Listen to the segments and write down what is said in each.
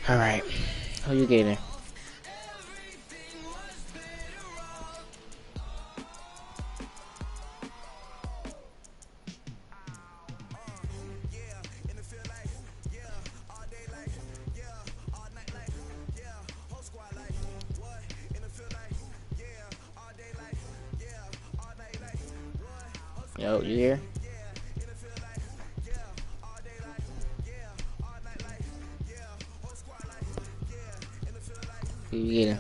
Alright. Who you getting? Yo, you here? Who you getting?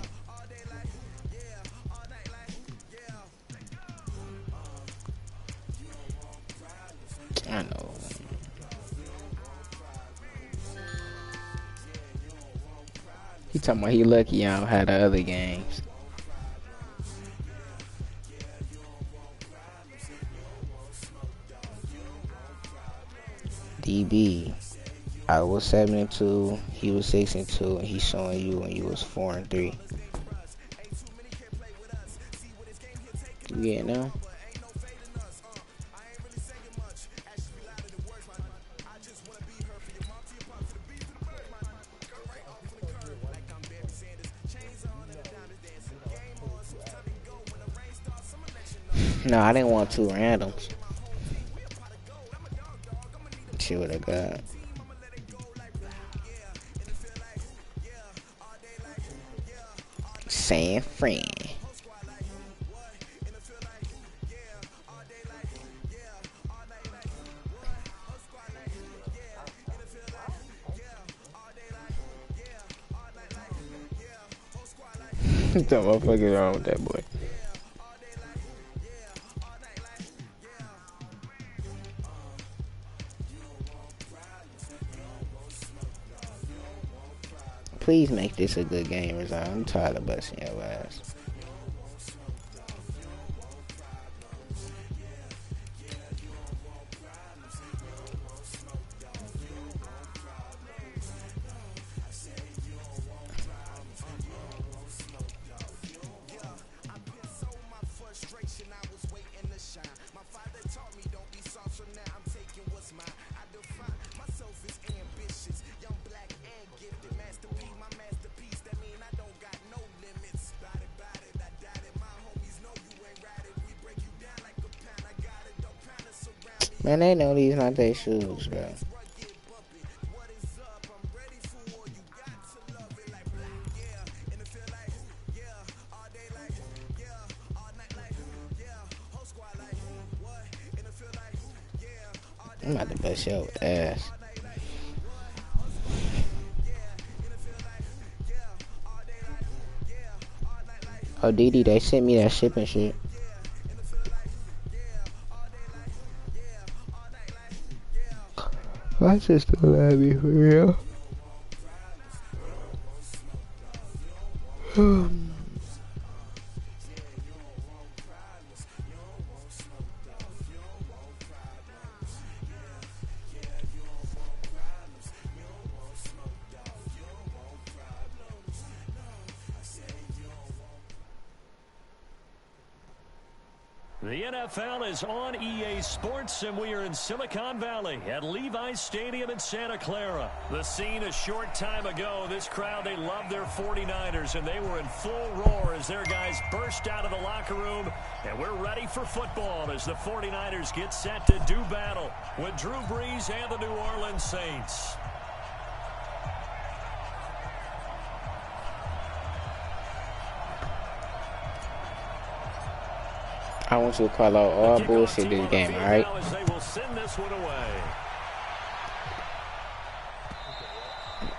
I know. He talking about he lucky I don't have the other games. DB. I was 7-2. He was 6-2, and he's showing you when you was 4-3. You getting now? No, I didn't want two randoms. See what I got. San Fran. What the motherfucker is wrong with that boy? Please make this a good game, Rizal. I'm tired of busting your ass. Man, they know these not their shoes, bro. I'm about to bust your ass. Oh, Didi, they sent me that shipping shit. My sister love me for real. The NFL is on EA Sports, and we are in Silicon Valley at Levi's Stadium in Santa Clara. The scene a short time ago, this crowd, they love their 49ers, and they were in full roar as their guys burst out of the locker room. And we're ready for football as the 49ers get set to do battle with Drew Brees and the New Orleans Saints. I want you to call out all bullshit this game, alright?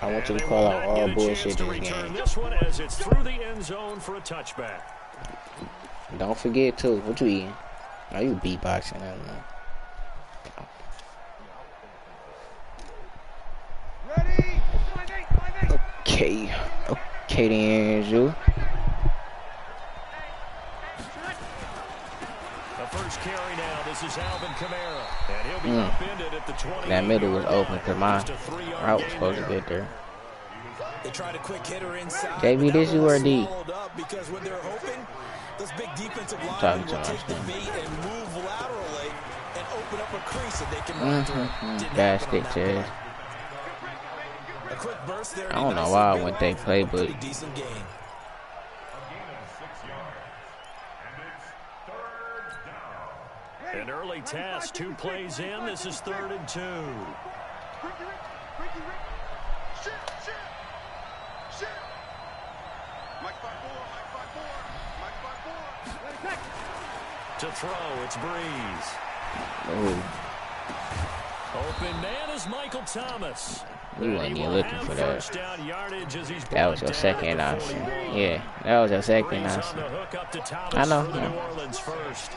I want you to call out all bullshit this game. This one as it's through the end zone for a touchback. Don't forget too. What you eating? Are you beatboxing? I don't know. Okay. Okay then, Andrew. First carry now. This is Alvin Kamara, and he'll be upended at the 20. That middle was open because my route was supposed to get there. They tried a quick hitter inside. JB, this you or D? Because when they're open, those big defensive Talking linemen to will take the us, bait and move laterally and open up a crease that they can run through. Bad stick to it. A A quick burst there. I don't know why I went that play, but decent gain. An early test, 2 plays in. This is 3rd and 2. To throw, it's Breeze. ooh, Open man is Michael Thomas. we wasn't even looking for that. First down yardage as he's That was your brought second down at the option. 41. Yeah, that was your second Breeze on option. the hook up to Thomas I know. for the New Orleans first.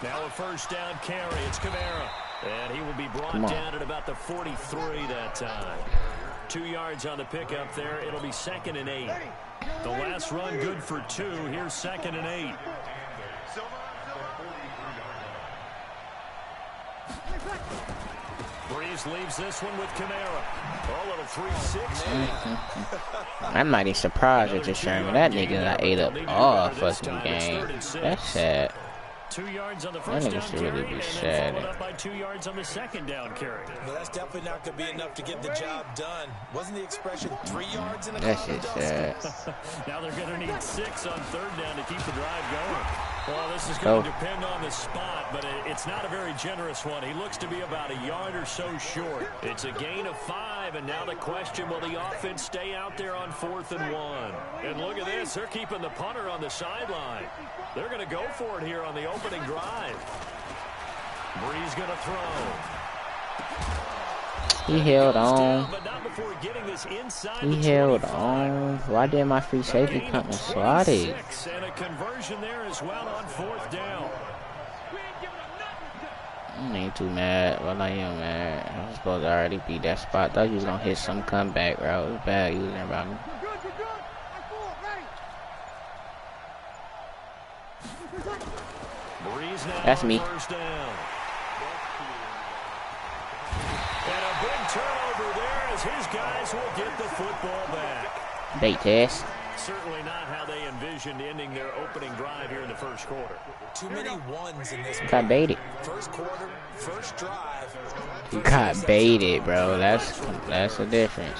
Now a first down carry. It's Kamara. And he will be brought down at about the 43 that time. 2 yards on the pickup there. It'll be 2nd and 8. The last run good for 2. Here's 2nd and 8. Breeze leaves this one with Kamara. Oh, little 3-6. I'm mighty surprised at Sherman. That nigga got ate up all fucking game. That's sad. 2 yards on the That first nigga down should carry, really be and then sad. followed up by 2 yards on the second down carry. Well, that's definitely not going to be enough to get the job done. Wasn't the expression 3 yards in a That shit's sad. Now they're going to need 6 on 3rd down to keep the drive going. Well, this is going to depend on the spot, but it's not a very generous one. He looks to be about a yard or so short. It's a gain of 5, and now the question, will the offense stay out there on 4th and 1? And look at this. They're keeping the punter on the sideline. They're going to go for it here on the opening drive. Breeze going to throw. He held on. But not before getting this inside He the held 25. on. Why did my free safety come and swat it? 26, and a conversion there as well on 4th down. I ain't too mad. Well, I am mad. I was supposed to already beat that spot. Thought you was gonna hit some comeback route. It was bad using it by me. Breeze now That's on me. first down. And a big turnover there as his guys will get the football back. Bait test. Certainly not how they envisioned ending their opening drive here in the first quarter. Too many ones in this Got baited. first quarter, first drive. You got baited, bro. That's the difference.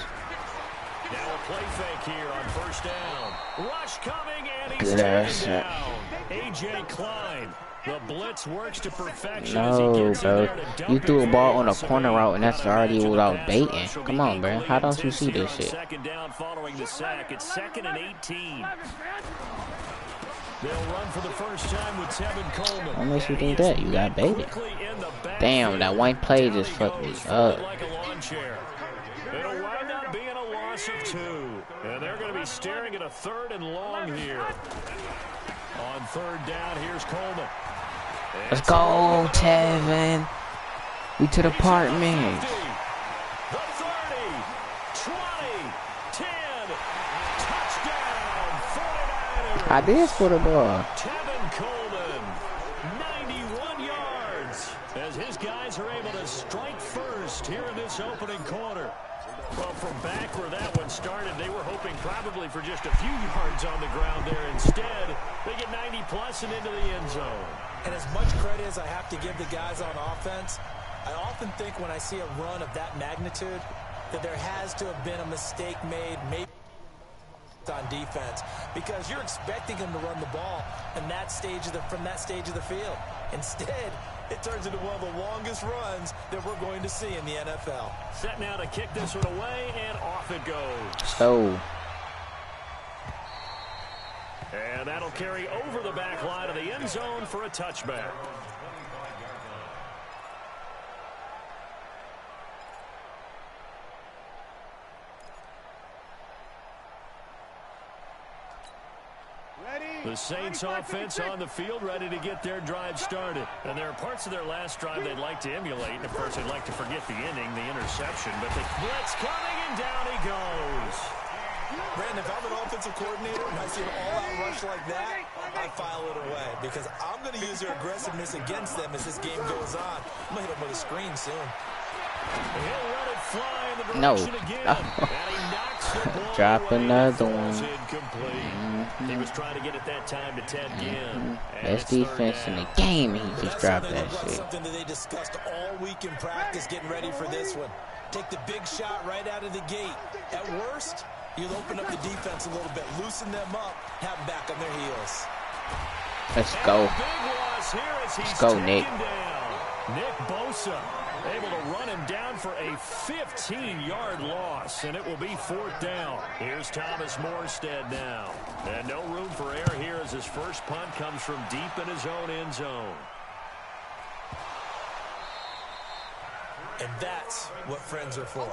Now a play fake here on first down. Rush coming, and he's Good ass. taken down. A.J. Klein. The blitz works to perfection as No, he gets in bro. there to dump You it threw a ball on a forward. corner route, and that's already without Pass baiting. rush will Come be on, bro. equally How don't you intense see here this on shit? second down following the sack. It's 2nd and 18. They'll run for the first time with Tevin Coleman. What makes you And think he is that? You got baited. quickly in the Damn, that backfield. one play Down just he fucked me goes, up. like a lawn chair. It'll wind up being a loss of 2. And they're going to be staring at a 3rd and long here. On 3rd down, here's Coleman. Let's go, Tevin. We to the Partments. The 30, 20, 10, touchdown, 49ers. I did score the ball. Tevin Coleman, 91 yards, as his guys are able to strike first here in this opening quarter. Well, from back where that one started, they were hoping probably for just a few yards on the ground there. Instead, they get 90-plus and into the end zone. And as much credit as I have to give the guys on offense, I often think when I see a run of that magnitude that there has to have been a mistake made, maybe on defense, because you're expecting him to run the ball in that stage from that stage of the field. Instead, it turns into one of the longest runs that we're going to see in the NFL. Set now to kick this one away, and off it goes. So, And that'll carry over the back line of the end zone for a touchback. The Saints offense on the field ready to get their drive started. And there are parts of their last drive they'd like to emulate. And of course, they'd like to forget the ending, the interception. But the blitz coming, and down he goes. Brandon, if I'm an offensive coordinator and I see an all-out rush like that, I file it away because I'm going to use their aggressiveness against them as this game goes on. I'm going to hit them with a screen soon. He'll let it fly in the no. direction again. And he knocks Drop another one. He was trying to get it that time to Ted Ginn. Best defense in the game. He just dropped that shit. Something that they discussed all week in practice, getting ready for this one. Take the big shot right out of the gate. At worst, you'll open up the defense a little bit, loosen them up, have them back on their heels. Let's go. Let's go, Nick. Nick Bosa able to run him down for a 15-yard loss, and it will be 4th down. Here's Thomas Morstead now. And no room for error here as his first punt comes from deep in his own end zone. And that's what friends are for.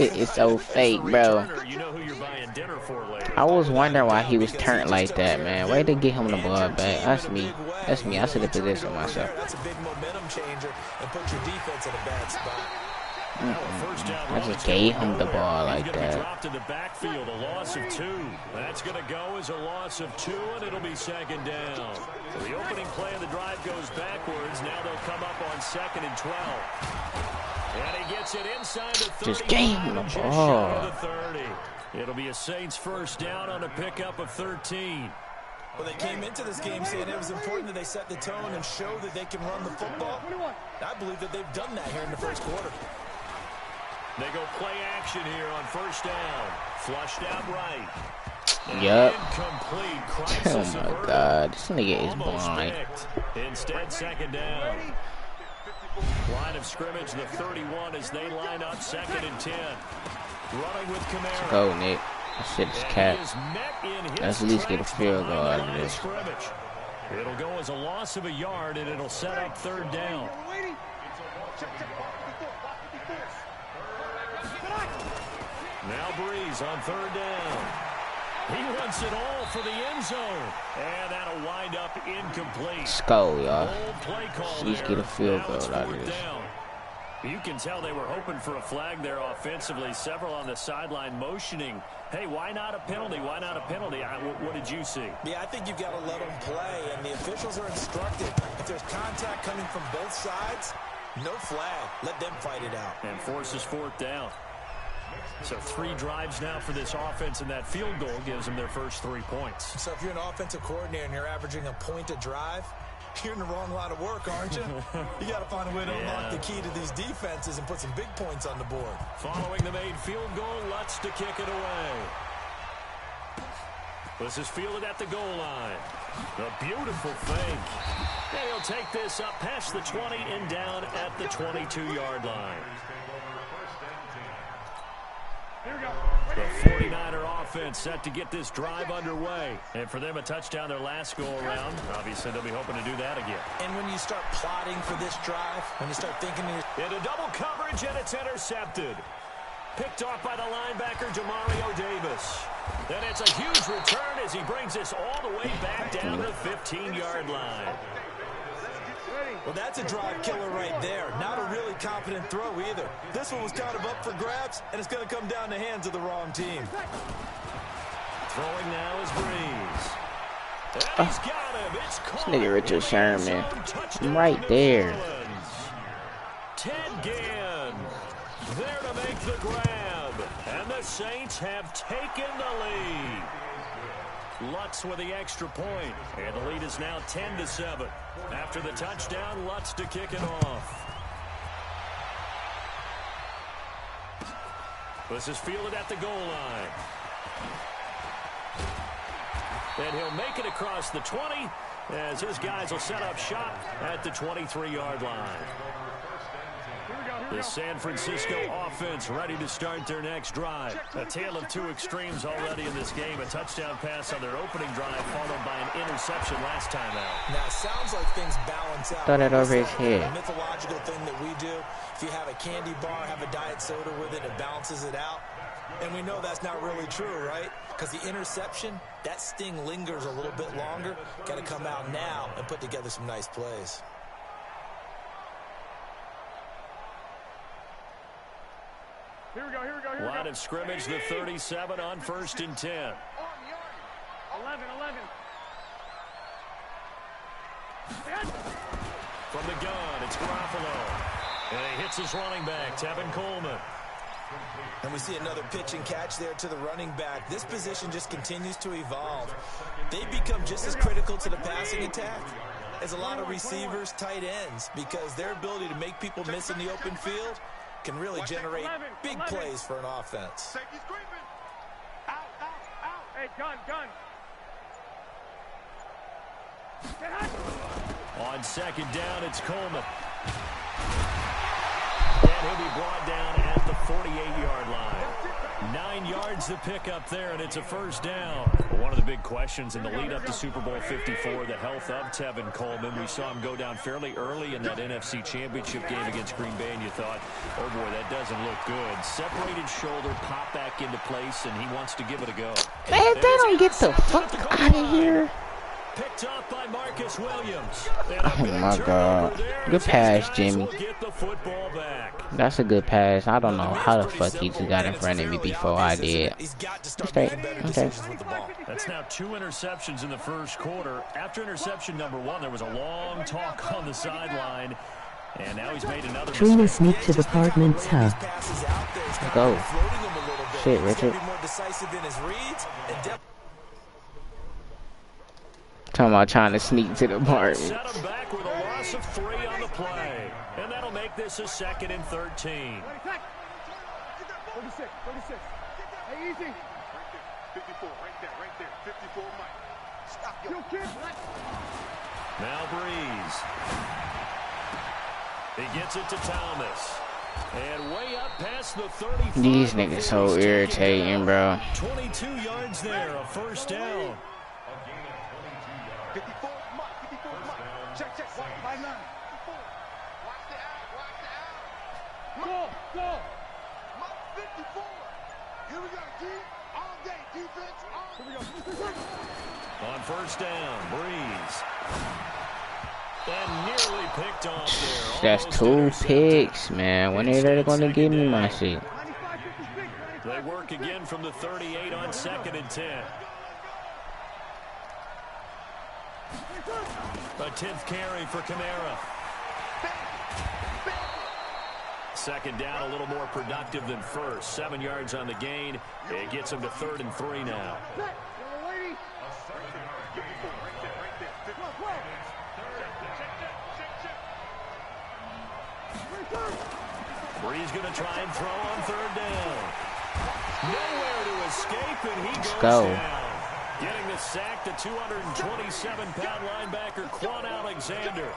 It's so fake, bro. You know who you're buying dinner for later. I was wondering why he was turned like that, man. Way to get him the ball back. That's me. That's me. I should have positioned myself. That's a big momentum changer and put your defense in a bad spot. I just gave him the ball like that. Dropped in the backfield, a loss of 2. That's going to go as a loss of 2, and it'll be 2nd down. So the opening play of the drive goes backwards. Now they'll come up on 2nd and 12. And he gets it inside the 30. Just gave him the ball. 30. It'll be a Saints first down on a pickup of 13. Well, they came into this game saying it was important that they set the tone and show that they can run the football. I believe that they've done that here in the first quarter. They go play action here on first down. Flushed out right. Yup. Incomplete. Oh my God. This nigga is blind. Instead, 2nd down. Line of scrimmage, the 31 as they line up 2nd and 10. Running with Kamara. Let's go, Nick. That shit is cat. Let's at least get a field goal out of this. It'll go as a loss of a yard, and it'll set up 3rd down. Now Breeze on 3rd down. He wants it all for the end zone. And that'll wind up incomplete. Let's go, y'all. Please get a field goal out of this. You can tell they were hoping for a flag there offensively. Several on the sideline motioning. Hey, why not a penalty? Why not a penalty? What did you see? Yeah, I think you've got to let them play, and the officials are instructed. If there's contact coming from both sides, no flag. Let them fight it out. And forces 4th down. So 3 drives now for this offense, and that field goal gives them their first 3 points. So if you're an offensive coordinator and you're averaging a point a drive, you're in the wrong line of work, aren't you? You got to find a way to unlock the key to these defenses and put some big points on the board. Following the made field goal, Lutz to kick it away. This is fielded at the goal line. A beautiful fake. And he'll take this up past the 20 and down at the 22-yard line. The 49er offense set to get this drive underway. And for them, a touchdown their last go-around. Obviously, they'll be hoping to do that again. And when you start plotting for this drive, when you start thinking... Into double coverage, and it's intercepted. Picked off by the linebacker, Demario Davis. Then it's a huge return as he brings this all the way back down the 15-yard line. Well, that's a drive killer right there. Not a really confident throw either. This one was kind of up for grabs, and it's going to come down the hands of the wrong team. Throwing now is Breeze. And he's got him. It's This nigga Richard Sherman. I'm right there. Ted Ginn there to make the grab. And the Saints have taken the lead. Lutz with the extra point. And the lead is now 10-7. After the touchdown, Lutz to kick it off. This is fielded at the goal line. And he'll make it across the 20 as his guys will set up shop at the 23-yard line. The San Francisco offense ready to start their next drive. A tale of 2 extremes already in this game. A touchdown pass on their opening drive followed by an interception last time out. Now, it sounds like things balance out. Throw that over his head. A mythological thing that we do. If you have a candy bar, have a diet soda with it, it balances it out. And we know that's not really true, right? Because the interception, that sting lingers a little bit longer. Got to come out now and put together some nice plays. Here we go. Line of scrimmage, the 37 on 1st and 10. 11. From the gun, it's Garofalo. And he hits his running back, Tevin Coleman. And we see another pitch and catch there to the running back. This position just continues to evolve. They become just as critical to the passing attack as a lot of receivers, tight ends, because their ability to make people miss in the open field can really generate big plays for an offense. Hey, gun. On second down, it's Coleman. And he'll be brought down at the 48-yard line. 9 yards to pick up there, and it's a first down. One of the big questions in the lead-up to Super Bowl 54, the health of Tevin Coleman. We saw him go down fairly early in that NFC Championship game against Green Bay, and you thought, oh, boy, that doesn't look good. Separated shoulder, pop back into place, and he wants to give it a go. Man, they don't get the fuck out of here. Picked up by Marcus Williams. Oh my God. Good pass, Jimmy. That's a good pass. I don't know how the fuck he just got in front of me before I did. Okay. That's now 2 interceptions in the first quarter. After interception number 1, there was a long talk on the sideline. And now he's made another Truly sneak to the Partments hub. Go. Shit, Richard. Talking about trying to sneak to the apartment. Set him back with a loss of 3 on the play. And that'll make this a 2nd and 13. 36. Hey, easy. 54, right there. 54, Mike. Stop, yo. Now Breeze. He gets it to Thomas. And way up past the 35. These niggas so irritating, bro. 22 yards there, a first down. 54, Mike. Check. 5-9. Watch the out. Go. Mike 54. Here we go, G. All day, defense. Here we go. On first down, Breeze. And nearly picked off there. That's 2 picks, man. When are they gonna give me my shit? They work again from the 38 on 2nd and 10. A 10th carry for Kamara. 2nd down, a little more productive than first. 7 yards on the gain. It gets him to 3rd and 3 now. Breeze going to try and throw on 3rd down. Nowhere to escape, and he goes down. Getting the sack, the 227-pound linebacker, Quan Alexander.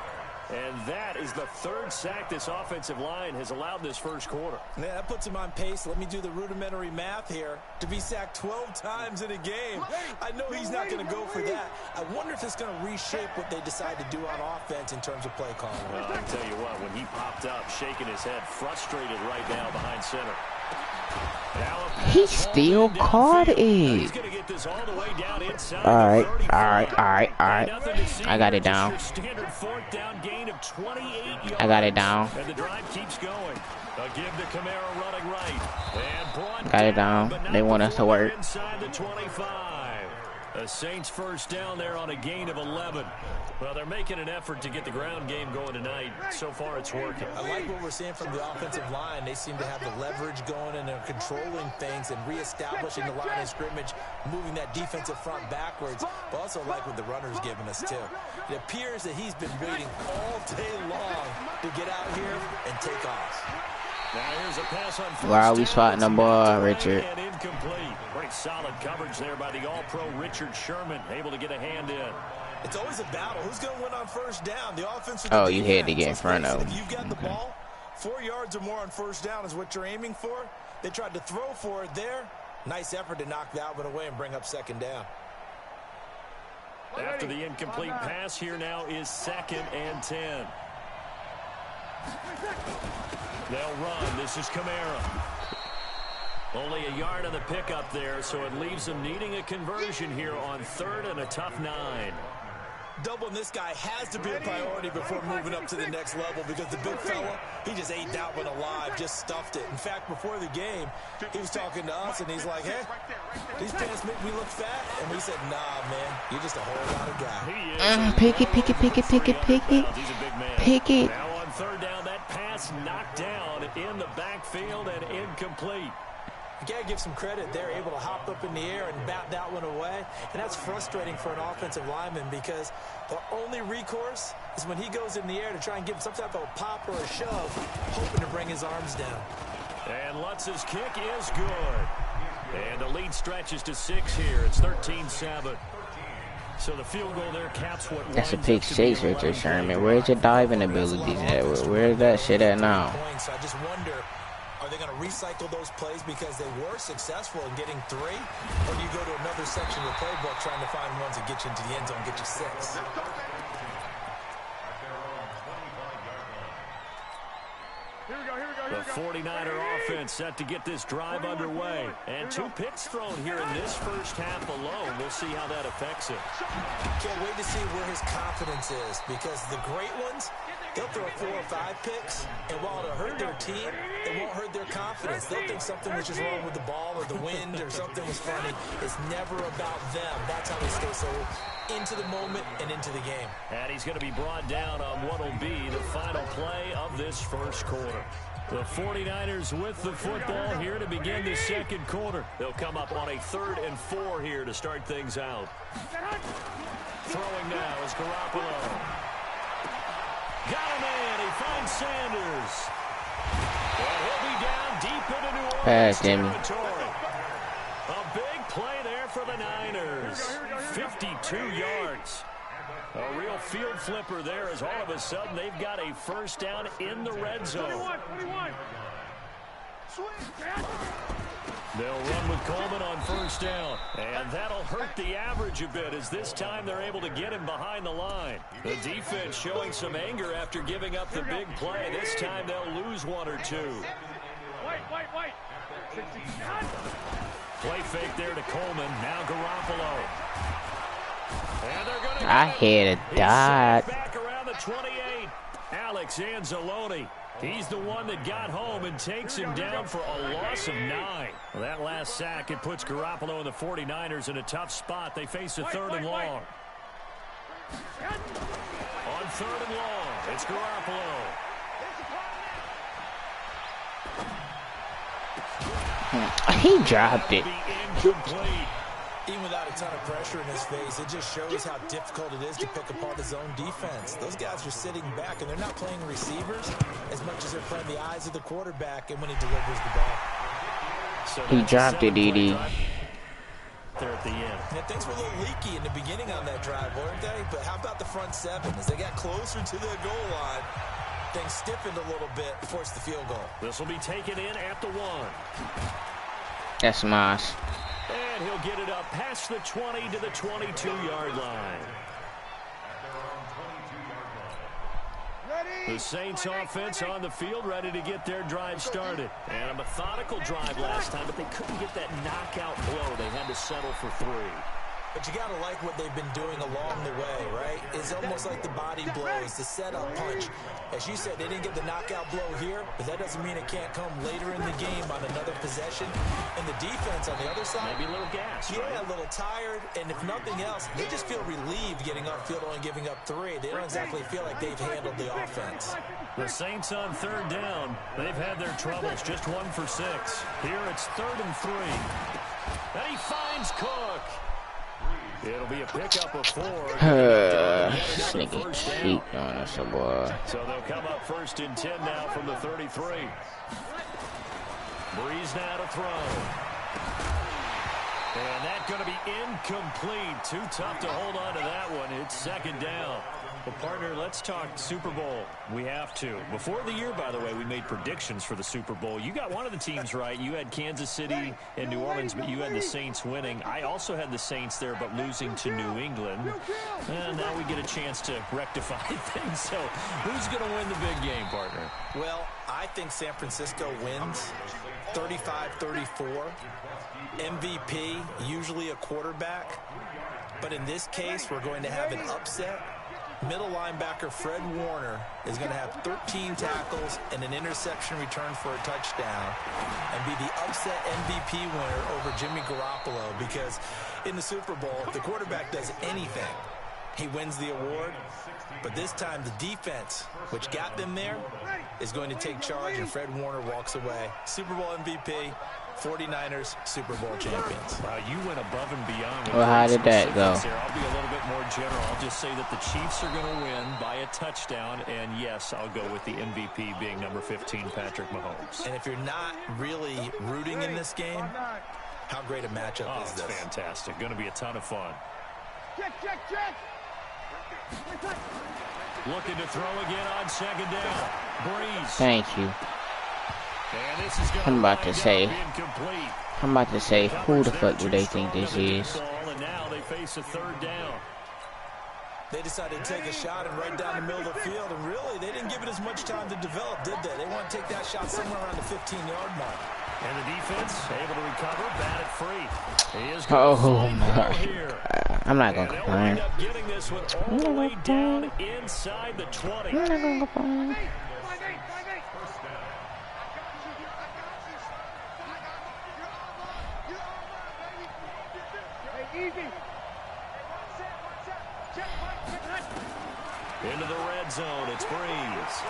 And that is the 3rd sack this offensive line has allowed this first quarter. Yeah, that puts him on pace. Let me do the rudimentary math here. To be sacked 12 times in a game, I know he's not going to go for that. I wonder if it's going to reshape what they decide to do on offense in terms of play calling. Well, I tell you what, when he popped up, shaking his head, frustrated right now behind center. He still caught it. Alright. I got it down. I got it down. And the drive keeps going. A give to Kamara running right. And got it down. They want us to work. Inside the 25. The Saints first down there on a gain of 11. Well, they're making an effort to get the ground game going tonight. So far, it's working. I like what we're seeing from the offensive line. They seem to have the leverage going, and they're controlling things and reestablishing the line of scrimmage, moving that defensive front backwards. But also like what the runner's giving us, too. It appears that he's been waiting all day long to get out here and take off. Now here's a pass on first Wow, we swatting the ball, Richard. And incomplete. Great solid coverage there by the All-Pro Richard Sherman, able to get a hand in. It's always a battle. Who's going to win on first down? The offense or the Oh, you defense? had to get in front of him. If you've got the ball, 4 yards or more on first down is what you're aiming for. They tried to throw for it there. Nice effort to knock that one away and bring up 2nd down. After the incomplete pass, here now is 2nd and 10. They'll run. This is Kamara. Only a yard on the pickup there, so it leaves them needing a conversion here on 3rd and a tough 9. Doubling this guy has to be a priority before moving up to the next level, because the big fella, he just ate that one alive, just stuffed it. In fact, before the game, he was talking to us, and he's like, hey, these pants make me look fat. And we said, nah, man, you're just a whole lot of guy. Pick it. He's a big man. Pick it. Now on 3rd down, that pass knocked down in the backfield and incomplete. got to give some credit. They're able to hop up in the air and bat that one away. And that's frustrating for an offensive lineman because the only recourse is when he goes in the air to try and give him some type of a pop or a shove, hoping to bring his arms down. And Lutz's kick is good. And the lead stretches to 6 here. It's 13-7. So the field goal there caps what. That's a pick six, Richard Sherman. Where's your diving abilities at? Where's that shit at now? So I just wonder, are they going to recycle those plays because they were successful in getting 3? Or do you go to another section of the playbook trying to find ones that get you into the end zone, get you 6? The 49er offense set to get this drive underway. And 2 picks thrown here in this first half alone. We'll see how that affects it. Can't wait to see where his confidence is because the great ones, they'll throw 4 or 5 picks, and while it'll hurt their team, it won't hurt their confidence. They'll think something was just wrong with the ball or the wind or something was funny. It's never about them. That's how they stay so into the moment and into the game. And he's going to be brought down on what will be the final play of this first quarter. The 49ers with the football here to begin the second quarter. They'll come up on a 3rd and 4 here to start things out. Throwing now is Garoppolo. Got him in. He finds Sanders. Well, he'll be down deep into New Orleans territory. A big play there for the Niners. 52 yards. A real field flipper there as all of a sudden they've got a first down in the red zone. 21. They'll run with Coleman on first down. And that'll hurt the average a bit as this time they're able to get him behind the line. The defense showing some anger after giving up the big play. This time they'll lose 1 or 2. White. Play fake there to Coleman. Now Garoppolo. And they're going to I had a dot. back around the 28. Alex Anzalone. He's the one that got home and takes him down for a loss of 9. Well, that last sack, it puts Garoppolo and the 49ers in a tough spot. They face a 3rd and long. On 3rd and long, it's Garoppolo. He dropped it. Incomplete. Even without a ton of pressure in his face, it just shows how difficult it is to pick apart his own defense. Those guys are sitting back, and they're not playing receivers as much as they're playing the eyes of the quarterback and when he delivers the ball. So He dropped it, Edie. There at the end. Yeah, things were a little leaky in the beginning on that drive, weren't they? But how about the front 7? As they got closer to the goal line, things stiffened a little bit, forced the field goal. This will be taken in at the 1. That's Moss. And he'll get it up past the 20 to the 22-yard line. The Saints offense on the field ready to get their drive started. And a methodical drive last time, but they couldn't get that knockout blow. They had to settle for 3. But you got to like what they've been doing along the way, right? It's almost like the body blows, the setup punch. As you said, they didn't get the knockout blow here, but that doesn't mean it can't come later in the game on another possession. And the defense on the other side, Maybe a little gas, yeah, right? a little tired. And if nothing else, they just feel relieved getting upfield, only giving up 3. They don't exactly feel like they've handled the offense. The Saints on 3rd down. They've had their troubles, just 1 for 6. Here it's 3rd and 3. And he finds Cook. It'll be a pickup of 4. This nigga cheat on us, boy. So they'll come up 1st and 10 now from the 33. Breeze now to throw. And that's going to be incomplete. Too tough to hold on to that one. It's 2nd down. Well, partner, let's talk Super Bowl. We have to. Before the year, by the way, we made predictions for the Super Bowl. You got one of the teams right. You had Kansas City and New Orleans, but you had the Saints winning. I also had the Saints there, but losing to New England. And now we get a chance to rectify things. So who's going to win the big game, partner? Well, I think San Francisco wins 35-34. MVP, usually a quarterback. But in this case, we're going to have an upset. Middle linebacker Fred Warner is going to have 13 tackles and an interception return for a touchdown and be the upset MVP winner over Jimmy Garoppolo, because in the Super Bowl, if the quarterback does anything, he wins the award. But this time the defense, which got them there, is going to take charge, and Fred Warner walks away. Super Bowl MVP, 49ers Super Bowl champions. Wow, you went above and beyond. Well, how did that go? I'll be a little bit more general. I'll just say that the Chiefs are going to win by a touchdown, and yes, I'll go with the MVP being number 15, Patrick Mahomes. And if you're not really rooting in this game, how great a matchup is this? It's fantastic. Going to be a ton of fun. Check. Looking to throw again on second down. Breeze. Thank you. And this is I'm about to say, incomplete. who the fuck do they think this is? And now they face a third down. They decided to take a shot and right down the middle of the field, and really, they didn't give it as much time to develop, did they? They want to take that shot somewhere around the 15-yard mark. And the defense able to recover, bat it free. He is Oh my! I'm not gonna complain. End up getting this one all the way down inside the 20. I'm not gonna complain. Into the red zone, it's Breeze.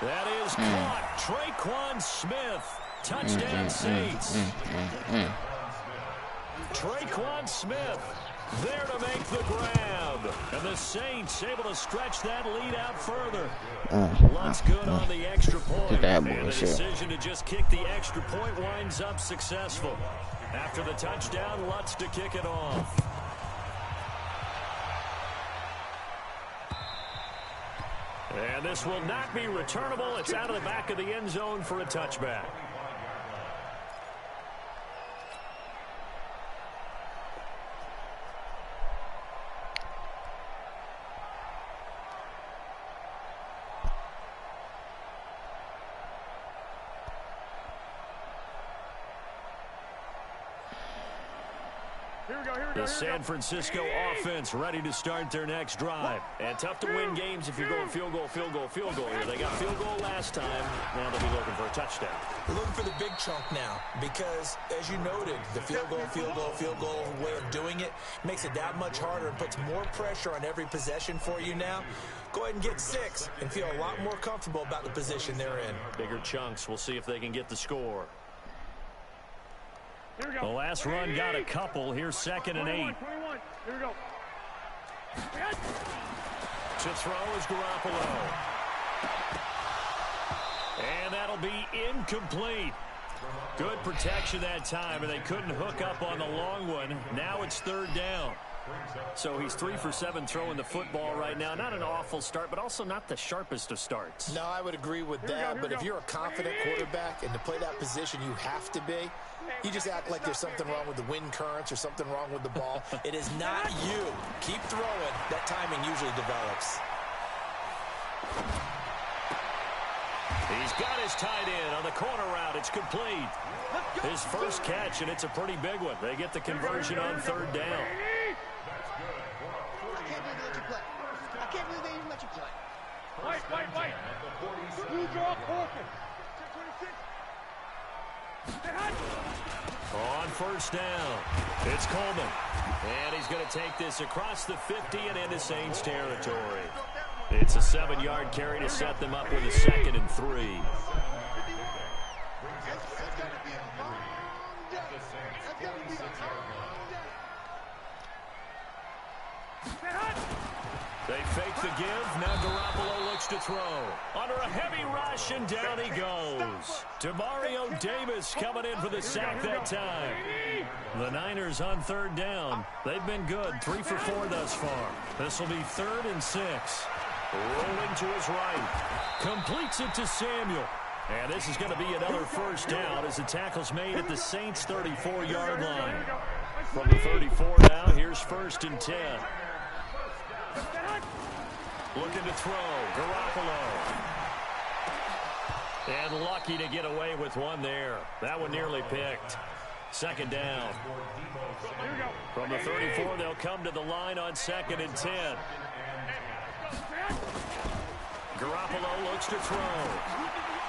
That is caught. Traquan Smith. Touchdown Saints. Traquan Smith there to make the grab. And the Saints able to stretch that lead out further. Lutz good on the extra point. And the decision to just kick the extra point winds up successful. After the touchdown, Lutz to kick it off. And this will not be returnable. It's out of the back of the end zone for a touchback. The San Francisco offense ready to start their next drive. And tough to win games if you're going field goal here. They got field goal last time. Now they'll be looking for a touchdown. We're looking for the big chunk now because, as you noted, the field goal way of doing it makes it that much harder and puts more pressure on every possession for you now. Go ahead and get 6 and feel a lot more comfortable about the position they're in. Bigger chunks. We'll see if they can get the score. The last run got a couple. Here's 2nd and 8. 21. Here we go. To throw is Garoppolo. And that'll be incomplete. Good protection that time, and they couldn't hook up on the long one. Now it's 3rd down. So he's 3 for 7 throwing the football right now. Not an awful start, but also not the sharpest of starts. No, I would agree with that, but if you're a confident quarterback and to play that position you have to be, you just act like there's something wrong with the wind currents or something wrong with the ball. It is not you. Keep throwing. That timing usually develops. He's got his tight end on the corner route. It's complete. His first catch, and it's a pretty big one. They get the conversion on 3rd down. I can't believe they even let you play. Wait. Blue draw, Corker. On 1st down, it's Coleman. And he's going to take this across the 50 and into Saints territory. It's a 7-yard carry to set them up with a 2nd and 3. They fake the give. Now Garoppolo looks to throw. Under a heavy rush, and down he goes. Demario Davis coming in for the sack that time. The Niners on 3rd down. They've been good. 3 for 4 thus far. This will be 3rd and 6. Rolling to his right. Completes it to Samuel. And this is going to be another 1st down as the tackle's made at the Saints' 34-yard line. From the 34 now, here's 1st and 10. Looking to throw. Garoppolo. And lucky to get away with one there. That one nearly picked. 2nd down. From the 34, they'll come to the line on 2nd and 10. Garoppolo looks to throw.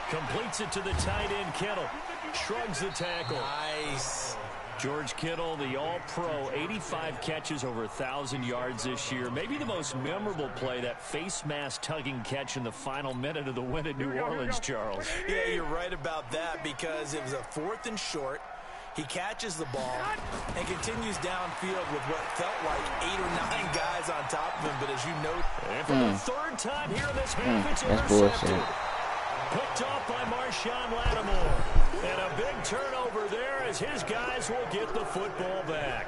Completes it to the tight end, Kittle. Shrugs the tackle. Nice. George Kittle, the All-Pro, 85 catches, over 1,000 yards this year. Maybe the most memorable play, that face mask tugging catch in the final minute of the win at New Orleans, Charles. Yeah, you're right about that, because it was a 4th and short. He catches the ball and continues downfield with what felt like 8 or 9 guys on top of him. But as you note, and for the 3rd time here in this half, it's that's intercepted. bullshit. Picked off by Marshawn Lattimore. And a big turnover there as his guys will get the football back.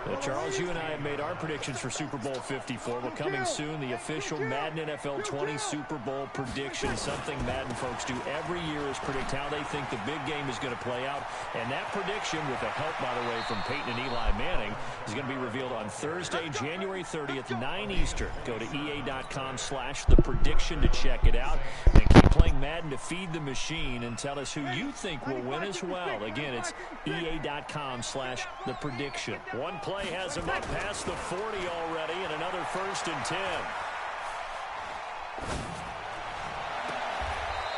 Well, Charles, you and I have made our predictions for Super Bowl 54. Well, coming soon, the official Madden NFL 20 Super Bowl prediction. Something Madden folks do every year is predict how they think the big game is going to play out. And that prediction, with the help, by the way, from Peyton and Eli Manning, is going to be revealed on Thursday, January 30th, 9 Eastern. Go to EA.com/theprediction to check it out. And keep playing Madden to feed the machine and tell us who you think will win as well. Again, it's EA.com/theprediction. One play has him up past the 40 already, and another 1st and 10.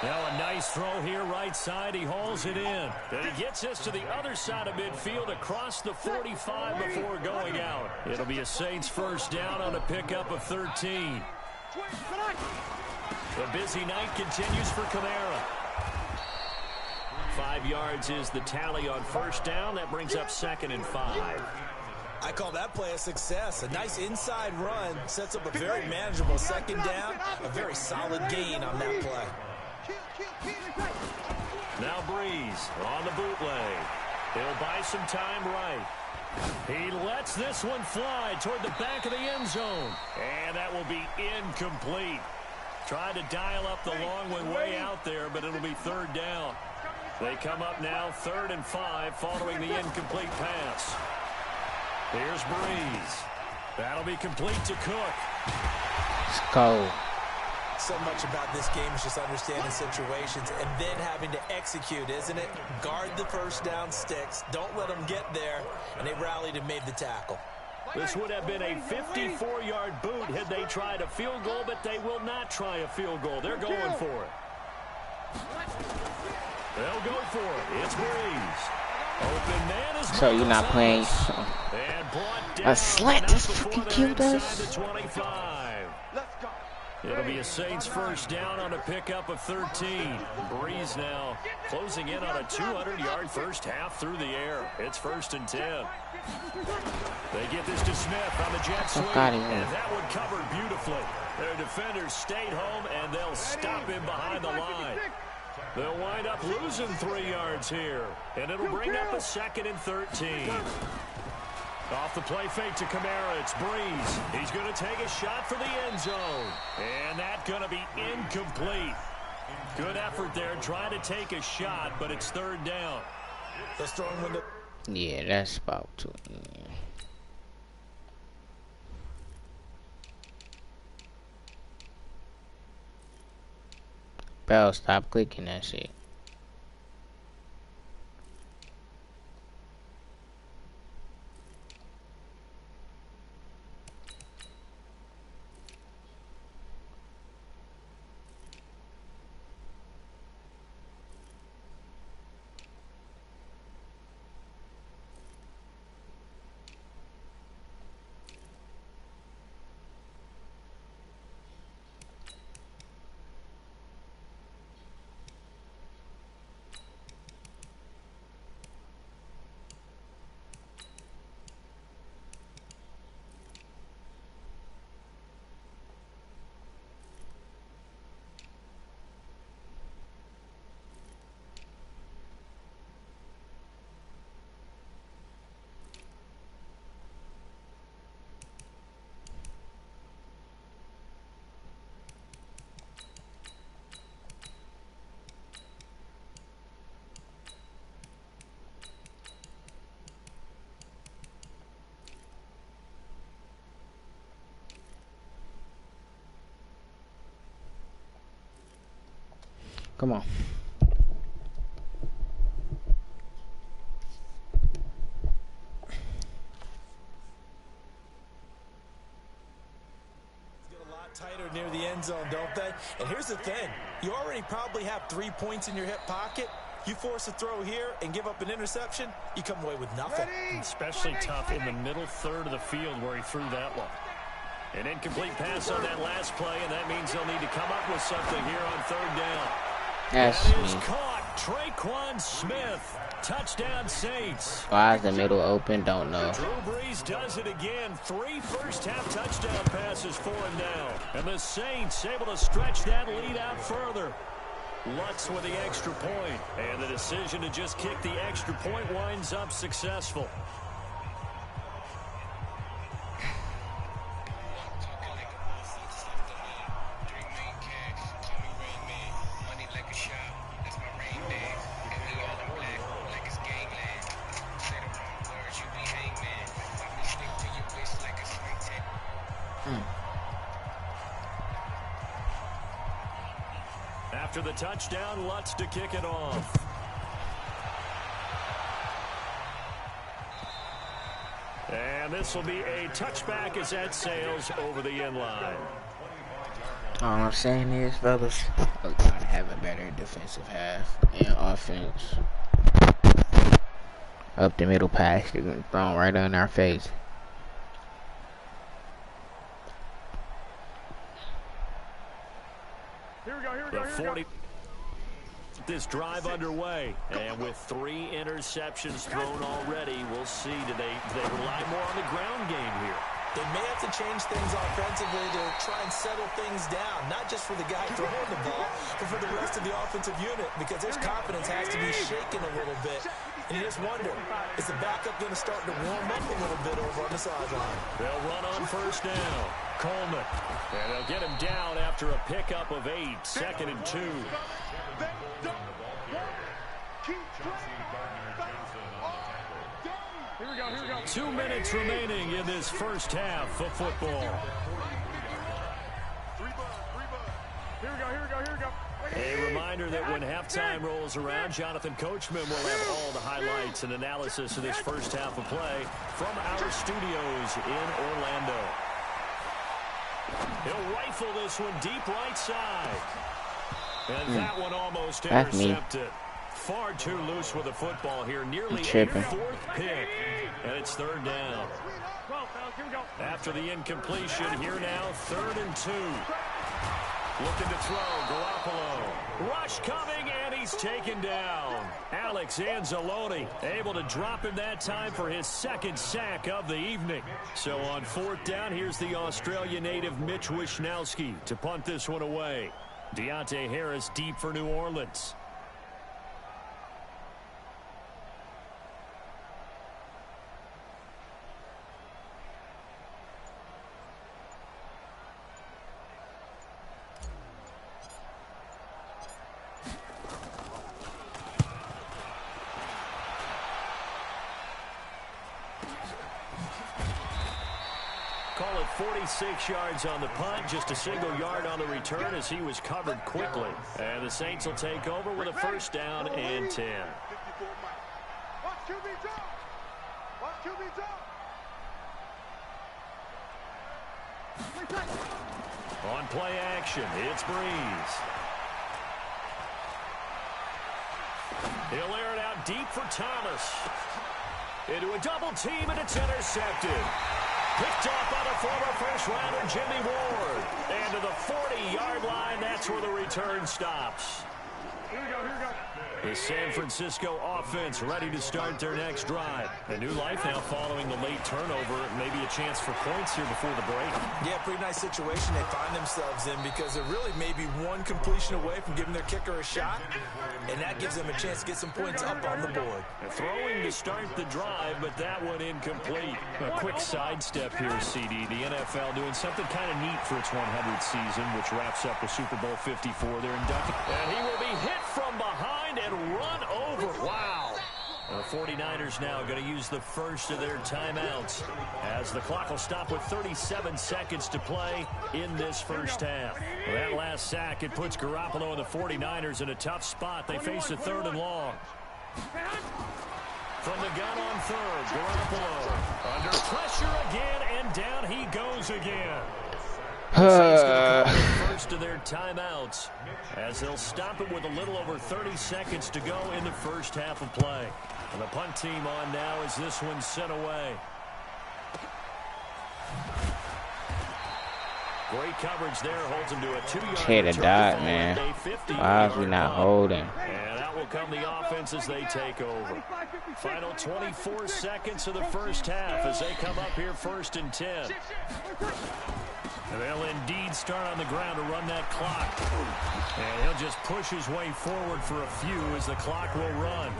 Now a nice throw here right side. He hauls it in. And he gets this to the other side of midfield across the 45 before going out. It'll be a Saints 1st down on a pickup of 13. The busy night continues for Kamara. 5 yards is the tally on 1st down. That brings up 2nd and 5. I call that play a success. A nice inside run sets up a very manageable 2nd down. A very solid gain on that play. Now Breeze on the bootleg. He'll buy some time right. He lets this one fly toward the back of the end zone. And that will be incomplete. Tried to dial up the long one way out there, but it'll be 3rd down. They come up now 3rd and 5 following the incomplete pass. Here's Breeze. That'll be complete to Cook. Let's go. So much about this game is just understanding situations and then having to execute, isn't it? Guard the 1st down sticks. Don't let them get there. And they rallied and made the tackle. This would have been a 54-yard boot had they tried a field goal, but they will not try a field goal. They're going for it. They'll go for it. It's Breeze. Open man is So you're not playing a slant just fucking killed us. It'll be a Saints 1st down on a pickup of 13. Breeze now closing in on a 200-yard 1st half through the air. It's 1st and 10. They get this to Smith on the jet sweep, and that one covered beautifully. Their defenders stayed home, and they'll stop him behind the line. They'll wind up losing 3 yards here, and it'll bring up a 2nd and 13. Off the play fake to Kamara, it's Breeze. He's going to take a shot for the end zone, and that's going to be incomplete. Good effort there, trying to take a shot, but it's 3rd down. The strong window. Yeah, that's about to. Yeah. Bell, stop clicking that shit. Come on. Tighter near the end zone, don't they? And here's the thing. You already probably have 3 points in your hip pocket. You force a throw here and give up an interception, you come away with nothing. Especially tough in the middle third of the field where he threw that one. An incomplete pass on that last play, and that means they'll need to come up with something here on third down. That is caught. Traquan Smith. Touchdown, Saints. Why is the middle open? Don't know. Drew Brees does it again. 3 first-half touchdown passes for him now. And the Saints able to stretch that lead out further. Lutz with the extra point. And the decision to just kick the extra point winds up successful. After the touchdown, Lutz to kick it off. And this will be a touchback as that sails over the end line. All I'm saying is, fellas, we gotta have a better defensive half and offense. Up the middle pass, they're gonna throw right on our face. The 40. This drive underway, and with 3 interceptions thrown already, we'll see. Do they rely more on the ground game here? They may have to change things offensively to try and settle things down, not just for the guy throwing the ball, but for the rest of the offensive unit, because his confidence has to be shaken a little bit. And you just wonder, is the backup going to start to warm up a little bit over on the sideline? They'll run on first down. Coleman. And they'll get him down after a pickup of 8. 2nd and 2. Here we go. 2 minutes remaining in this first half of football. Here we go. A reminder that when halftime rolls around, Jonathan Coachman will have all the highlights and analysis of this first half of play from our studios in Orlando. He'll rifle this one deep right side. And that one almost intercepted. Far too loose with the football here. Nearly a 4th pick. And it's 3rd down. After the incompletion, here now, 3rd and 2. Looking to throw, Garoppolo. Rush coming, and he's taken down. Alex Anzalone able to drop him that time for his 2nd sack of the evening. So on 4th down, here's the Australia native Mitch Wishnowsky to punt this one away. Deontay Harris deep for New Orleans. Call it 46 yards on the punt, just a single yard on the return as he was covered quickly. And the Saints will take over with a 1st down and 10. On play action, it's Brees. He'll air it out deep for Thomas. Into a double team, and it's intercepted. Picked off by the former first-rounder Jimmy Ward. And to the 40-yard line, that's where the return stops. Here we go. The San Francisco offense ready to start their next drive. A new life now following the late turnover. Maybe a chance for points here before the break. Yeah, pretty nice situation they find themselves in because they're really maybe one completion away from giving their kicker a shot, and that gives them a chance to get some points up on the board. Throwing to start the drive, but that one incomplete. A quick sidestep here, CD. The NFL doing something kind of neat for its 100th season, which wraps up with Super Bowl 54. They're inducted, and he will be hit from behind and run over. Wow. The 49ers now going to use the first of their timeouts as the clock will stop with 37 seconds to play in this first half. Well, that last sack, it puts Garoppolo and the 49ers in a tough spot. They face a 3rd and long. From the gun on 3rd, Garoppolo under pressure again, and down he goes again. The Saints going to call the first of their timeouts as they'll stop it with a little over 30 seconds to go in the first half of play. And the punt team on now as this one's sent away. Great coverage there, holds him to a 2-yard Hit a dot, man. Why is we not holding? And out will come the offense as they take over. Final 24 seconds of the first half as they come up here 1st and 10. And they'll indeed start on the ground to run that clock. And he'll just push his way forward for a few as the clock will run.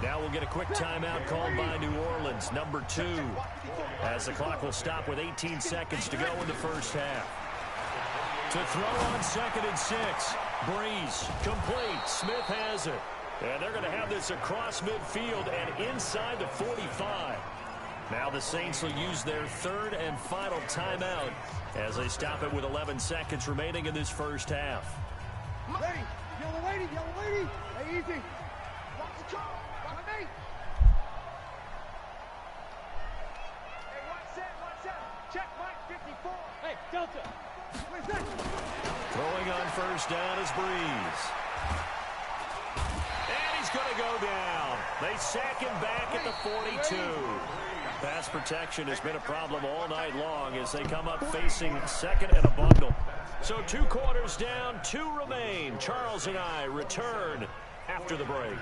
Now we'll get a quick timeout called by New Orleans, number 2, as the clock will stop with 18 seconds to go in the first half. To throw on 2nd and 6. Breeze, complete. Smith has it. And they're going to have this across midfield and inside the 45. Now the Saints will use their 3rd and final timeout as they stop it with 11 seconds remaining in this first half. Ready. Yellow lady. Yellow lady. Hey, easy. Watch the car. Follow me. Hey, 1-7. Check Mike 54. Hey, Delta. Throwing on first down is Breeze. And he's going to go down. They sack him back at the 42. Pass protection has been a problem all night long as they come up facing 2nd and a bundle. So 2 quarters down, 2 remain. Charles and I return after the break.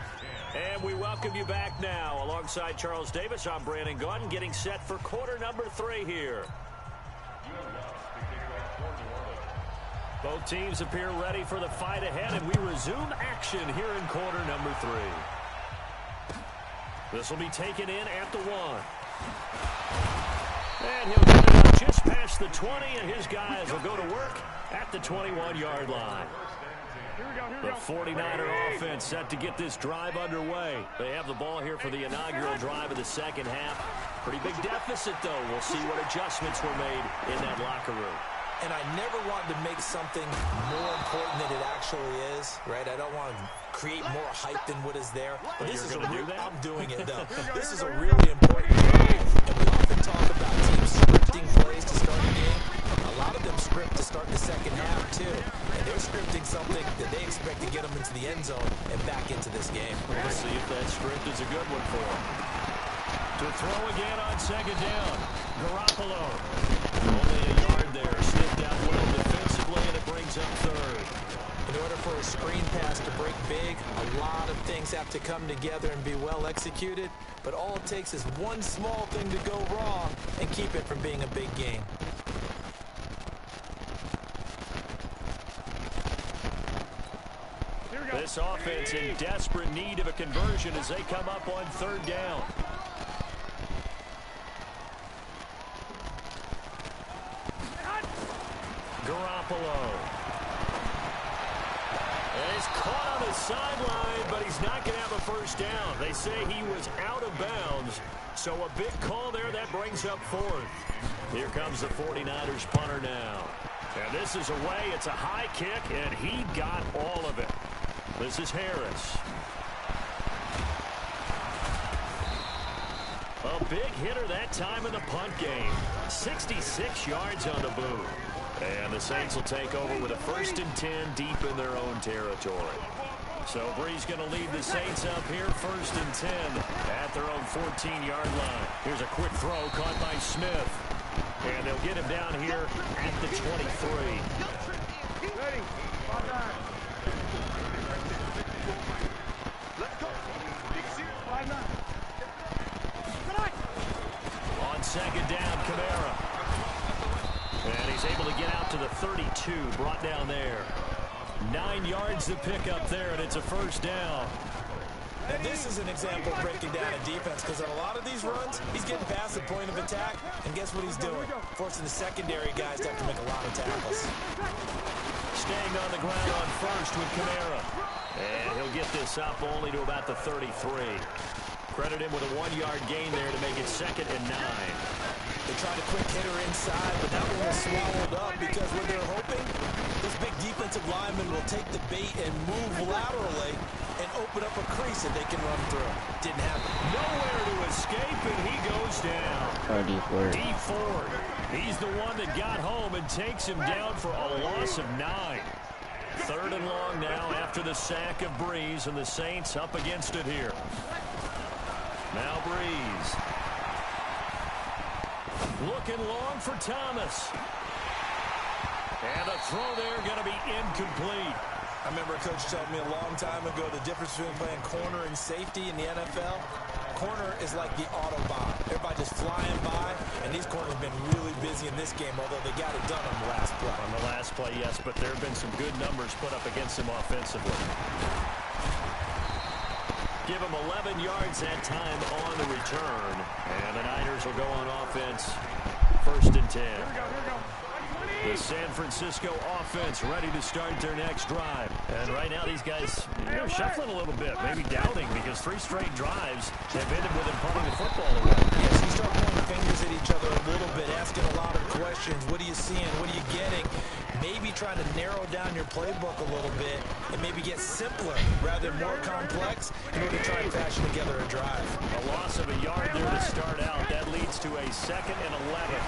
And we welcome you back now. Alongside Charles Davis, I'm Brandon Gaudin, getting set for quarter number 3 here. Both teams appear ready for the fight ahead, and we resume action here in quarter number 3. This will be taken in at the 1. And he'll get it up just past the 20, and his guys will go to work at the 21-yard line. The 49er offense set to get this drive underway. They have the ball here for the inaugural drive of the second half. Pretty big deficit, though. We'll see what adjustments were made in that locker room. And I never wanted to make something more important than it actually is, right? I don't want to create more hype than what is there. But this is a real, I'm doing it, though. This is a really important game. And we often talk about teams scripting plays to start a game. A lot of them script to start the second half, too. And they're scripting something that they expect to get them into the end zone and back into this game. We'll see if that script is a good one for them. To throw again on 2nd down. Garoppolo. Only a yard there. Sniffed out well defensively, and it brings up 3rd. In order for a screen pass to break big, a lot of things have to come together and be well executed. But all it takes is one small thing to go wrong and keep it from being a big game. This offense in desperate need of a conversion as they come up on 3rd down. Garoppolo. And he's caught on the sideline, but he's not going to have a first down. They say he was out of bounds, so a big call there. That brings up 4th. Here comes the 49ers punter now. And this is away. It's a high kick, and he got all of it. This is Harris. A big hitter that time in the punt game. 66 yards on the boot. And the Saints will take over with a 1st and 10 deep in their own territory. So Breeze going to lead the Saints up here 1st and 10 at their own 14-yard line. Here's a quick throw caught by Smith. And they'll get him down here at the 23. Ready. On 2nd down, Kamara. And he's able to get out to the 32, brought down there. 9 yards to pick up there, and it's a 1st down. And this is an example of breaking down a defense, because on a lot of these runs, he's getting past the point of attack, and guess what he's doing? Forcing the secondary guys to have to make a lot of tackles. Staying on the ground on 1st with Kamara. And he'll get this up only to about the 33. Credit him with a 1-yard gain there to make it 2nd and 9. They tried a quick hitter inside, but that one was swallowed up because what they're hoping, this big defensive lineman will take the bait and move laterally and open up a crease that they can run through. Didn't happen. Nowhere to escape, and he goes down. D Ford. He's the one that got home and takes him down for a loss of 9. 3rd and long now after the sack of Breeze, and the Saints up against it here. Now Breeze. Looking long for Thomas. And the throw there going to be incomplete. I remember a coach told me a long time ago the difference between playing corner and safety in the NFL. Corner is like the Autobahn. Everybody just flying by, and these corners have been really busy in this game, although they got it done on the last play. On the last play, yes, but there have been some good numbers put up against him offensively. Give him 11 yards that time on the return, and the Niners will go on offense. 1st and 10. The San Francisco offense ready to start their next drive. And right now these guys, they're shuffling a little bit, maybe doubting, because 3 straight drives have ended with them punting the football away. Yes, you start pointing fingers at each other a little bit, asking a lot of questions. What are you seeing? What are you getting? Maybe trying to narrow down your playbook a little bit and maybe get simpler rather than more complex in order to try and fashion together a drive. A loss of a yard there to start out. That leads to a 2nd and 11.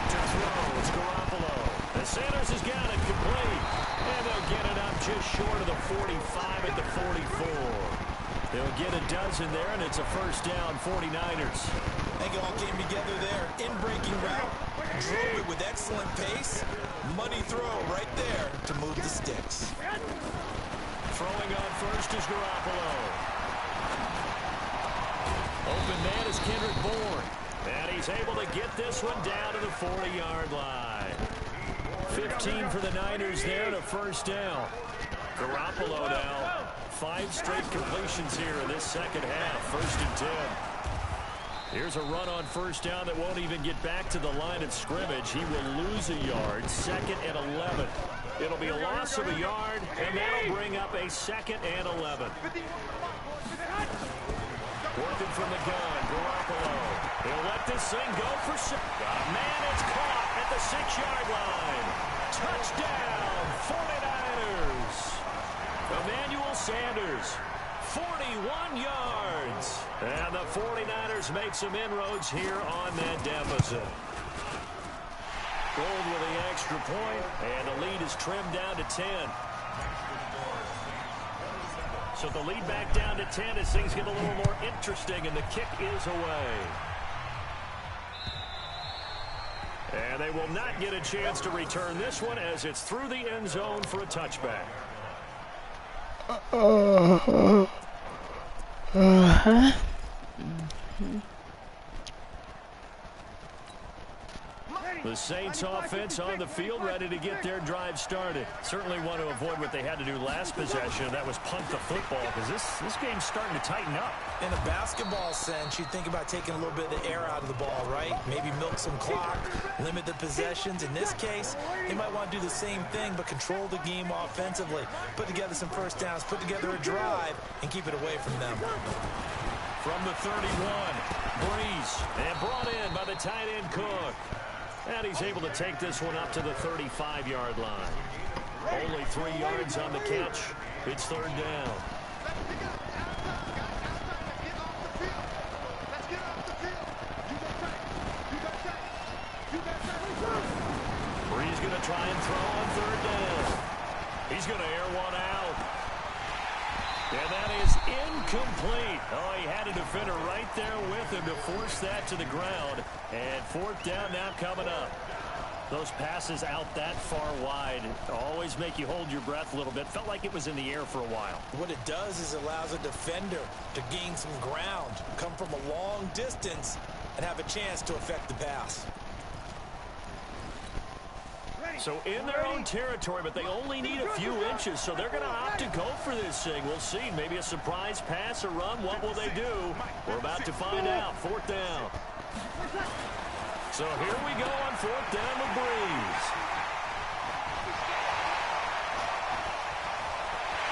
To throw, it's Garoppolo. And Sanders has got it complete. And they'll get it up just short of the 45 at the 44. They'll get a dozen there, and it's a 1st down, 49ers. I think it all came together there. In-breaking route, drove it with excellent pace. Money throw right there to move the sticks. Throwing on first is Garoppolo. Open man is Kendrick Bourne. And he's able to get this one down to the 40-yard line. 15 for the Niners there and a 1st down. Garoppolo now. 5 straight completions here in this 2nd half. 1st and 10. Here's a run on 1st down that won't even get back to the line of scrimmage. He will lose a yard. 2nd and 11. It'll be a loss of a yard, and that'll bring up a 2nd and 11. Working from the gun, Garoppolo. He'll let this thing go for man, it's caught at the 6-yard line. Touchdown, 49ers. Emmanuel Sanders, 41 yards. And the 49ers make some inroads here on that deficit. Gold with the extra point, and the lead is trimmed down to 10. So the lead back down to 10 as things get a little more interesting, and the kick is away. And they will not get a chance to return this one as it's through the end zone for a touchback. The Saints offense on the field ready to get their drive started. Certainly want to avoid what they had to do last possession. That was punt the football, because this game's starting to tighten up. In a basketball sense, you think about taking a little bit of the air out of the ball, right? Maybe milk some clock, limit the possessions. In this case, they might want to do the same thing, but control the game offensively. Put together some 1st downs, put together a drive, and keep it away from them. From the 31, Breeze, and brought in by the tight end Cook. And he's able to take this one up to the 35-yard line. Only 3 yards on the catch. It's 3rd down. Breeze going to try and throw on 3rd down. He's going to air one out. And that is incomplete. Oh, he had a defender right there with him to force that to the ground. And 4th down now coming up. Those passes out that far wide always make you hold your breath a little bit. Felt like it was in the air for a while. What it does is allows a defender to gain some ground, come from a long distance, and have a chance to affect the pass. So in their own territory, but they only need a few inches, so they're going to opt to go for this thing. We'll see. Maybe a surprise pass or run. What will they do? We're about to find out. 4th down. So here we go on 4th down with Breeze.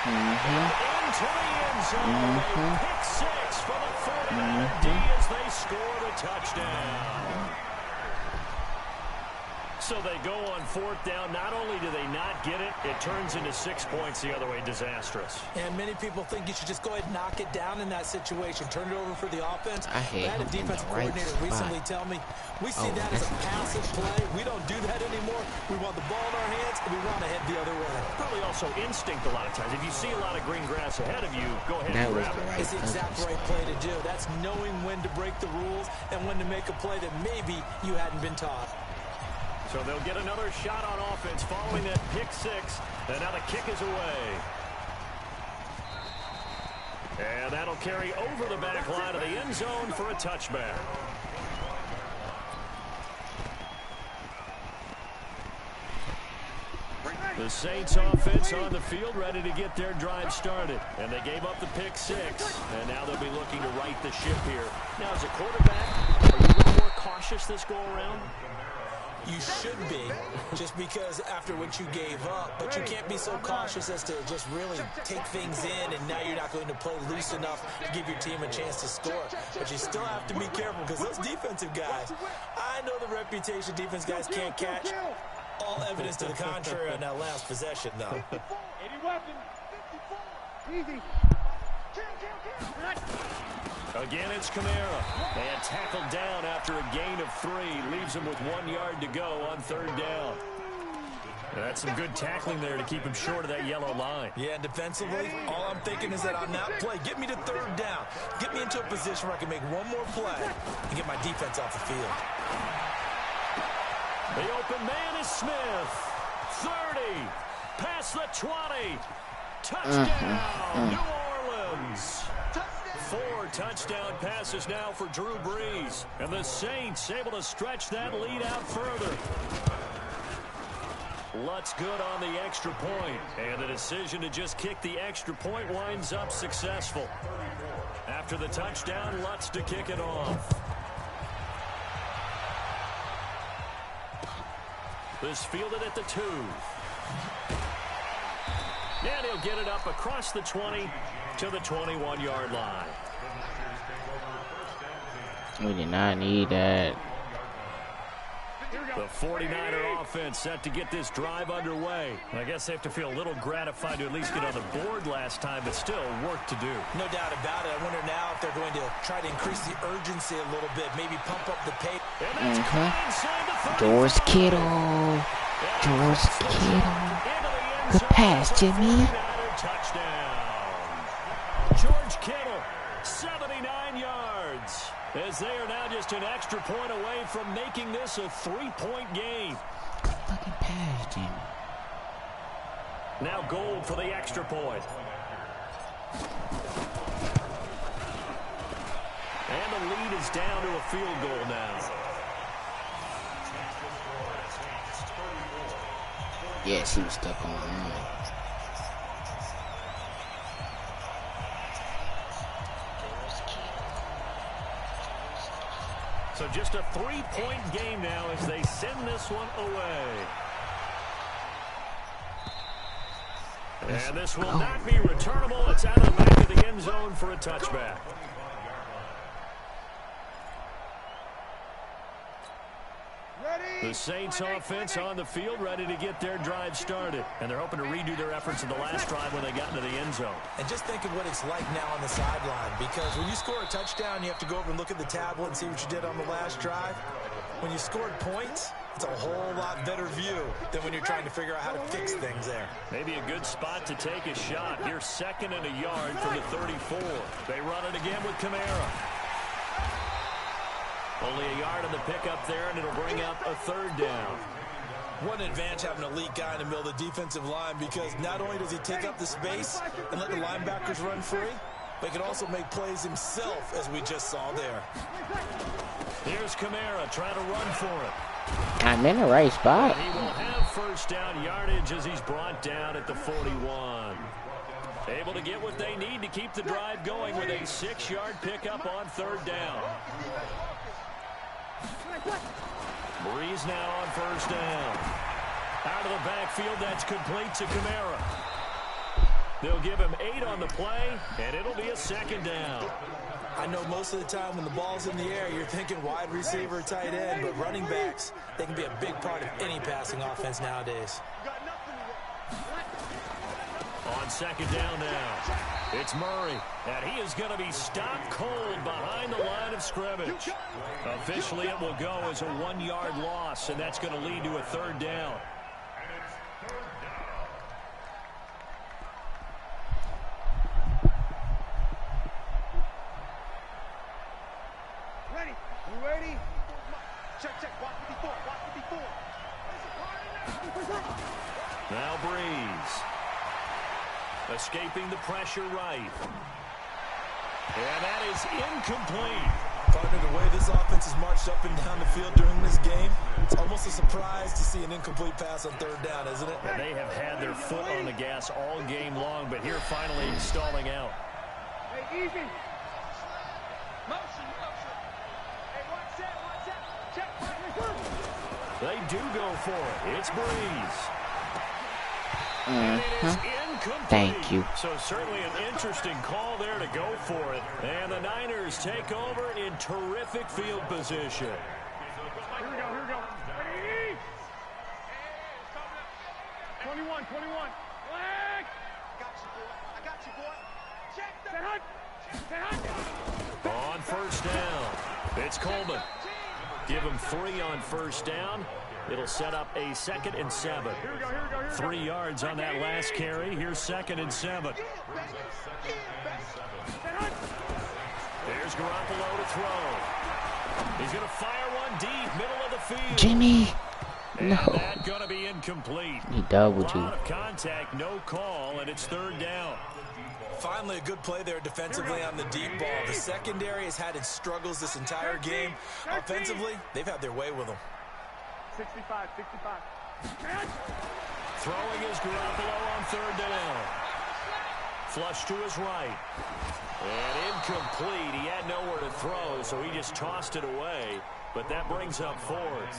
Into the end zone. Pick 6 for the 49er D as they score the touchdown. So they go on 4th down. Not only do they not get it, it turns into 6 points the other way. Disastrous. And many people think you should just go ahead and knock it down in that situation. Turn it over for the offense. I had a defensive coordinator recently tell me, we see that as a passive play. We don't do that anymore. We want the ball in our hands, and we want to head the other way. Probably also instinct a lot of times. If you see a lot of green grass ahead of you, go ahead and grab it. It's the exact right play to do. That's knowing when to break the rules and when to make a play that maybe you hadn't been taught. So they'll get another shot on offense following that pick 6. And now the kick is away. And that'll carry over the back line of the end zone for a touchback. The Saints offense on the field ready to get their drive started. And they gave up the pick 6. And now they'll be looking to right the ship here. Now, as a quarterback, are you a little more cautious this go around? You should be, just because after what you gave up, but you can't be so cautious as to just really take things in, and now you're not going to play loose enough to give your team a chance to score. But you still have to be careful, because those defensive guys, I know the reputation defense guys can't catch. All evidence to the contrary on that last possession, though. Easy. Again, it's Kamara. And tackled down after a gain of 3. Leaves him with 1 yard to go on 3rd down. That's some good tackling there to keep him short of that yellow line. Yeah, defensively, all I'm thinking is that on that play, get me to 3rd down. Get me into a position where I can make one more play and get my defense off the field. The open man is Smith. 30. Past the 20. Touchdown, New Orleans. 4 touchdown passes now for Drew Brees. And the Saints able to stretch that lead out further. Lutz good on the extra point. And the decision to just kick the extra point winds up successful. After the touchdown, Lutz to kick it off. This fielded at the 2. And he'll get it up across the 20 to the 21-yard line. We did not need that. The 49er offense set to get this drive underway. I guess they have to feel a little gratified to at least get on the board last time, but still work to do. No doubt about it. I wonder now if they're going to try to increase the urgency a little bit, maybe pump up the pace. George Kittle. George Kittle. Good pass, Jimmy. Touchdown. George Kittle, 79 yards. As they are now just an extra point away from making this a 3-point game. Good fucking pass, Jimmy. Now Gold for the extra point. And the lead is down to a field goal now. Yes, he was stuck on one. So just a 3-point game now as they send this one away. And this will not be returnable. It's out of the back of the end zone for a touchback. The Saints offense on the field ready to get their drive started. And they're hoping to redo their efforts in the last drive when they got into the end zone. And just think of what it's like now on the sideline, because when you score a touchdown, you have to go over and look at the tablet and see what you did on the last drive. When you scored points, it's a whole lot better view than when you're trying to figure out how to fix things there. Maybe a good spot to take a shot. You're 2nd and a yard from the 34. They run it again with Kamara. Only a yard on the pickup there, and it'll bring up a 3rd down. What an advantage having an elite guy in the middle of the defensive line, because not only does he take up the space and let the linebackers run free, but he can also make plays himself, as we just saw there. Here's Kamara trying to run for it. I'm in the right spot. And he will have 1st down yardage as he's brought down at the 41. Able to get what they need to keep the drive going with a 6-yard pickup on 3rd down. Breeze now on 1st down. Out of the backfield, that's complete to Kamara. They'll give him 8 on the play, and it'll be a second down. I know most of the time when the ball's in the air, you're thinking wide receiver, tight end, but running backs, they can be a big part of any passing offense nowadays. On second down now, it's Murray, and he is going to be stopped cold behind the line of scrimmage. Officially, it will go as a 1-yard loss, and that's going to lead to a third down. Ready? You ready? Check, check. Watch 54. Watch 54. Now Breeze. Escaping the pressure right. And that is incomplete. Partner, the way this offense has marched up and down the field during this game, it's almost a surprise to see an incomplete pass on third down, isn't it? And they have had their foot on the gas all game long, but here finally stalling out. Hey, easy. Motion, motion. Hey, watch that. Check. They do go for it. It's Breeze. And it is incomplete. Thank you. So certainly an interesting call there to go for it. And the Niners take over in terrific field position. Here we go. Ready? 21. Flag. I got you, boy. Check the hunt. On first down, it's Coleman. Give him 3 on first down. It'll set up a 2nd and 7. 3 yards on that last carry. Here's 2nd and 7. There's Garoppolo to throw. He's going to fire one deep, middle of the field. Jimmy. And No. that's going to be incomplete. He doubled A you. lot of contact, no call, and it's third down. Finally, a good play there defensively on the deep ball. The secondary has had its struggles this entire game. Offensively, they've had their way with them. 65. Throwing is Garoppolo on third down. Flush to his right. And incomplete. He had nowhere to throw, so he just tossed it away. But that brings up 4th.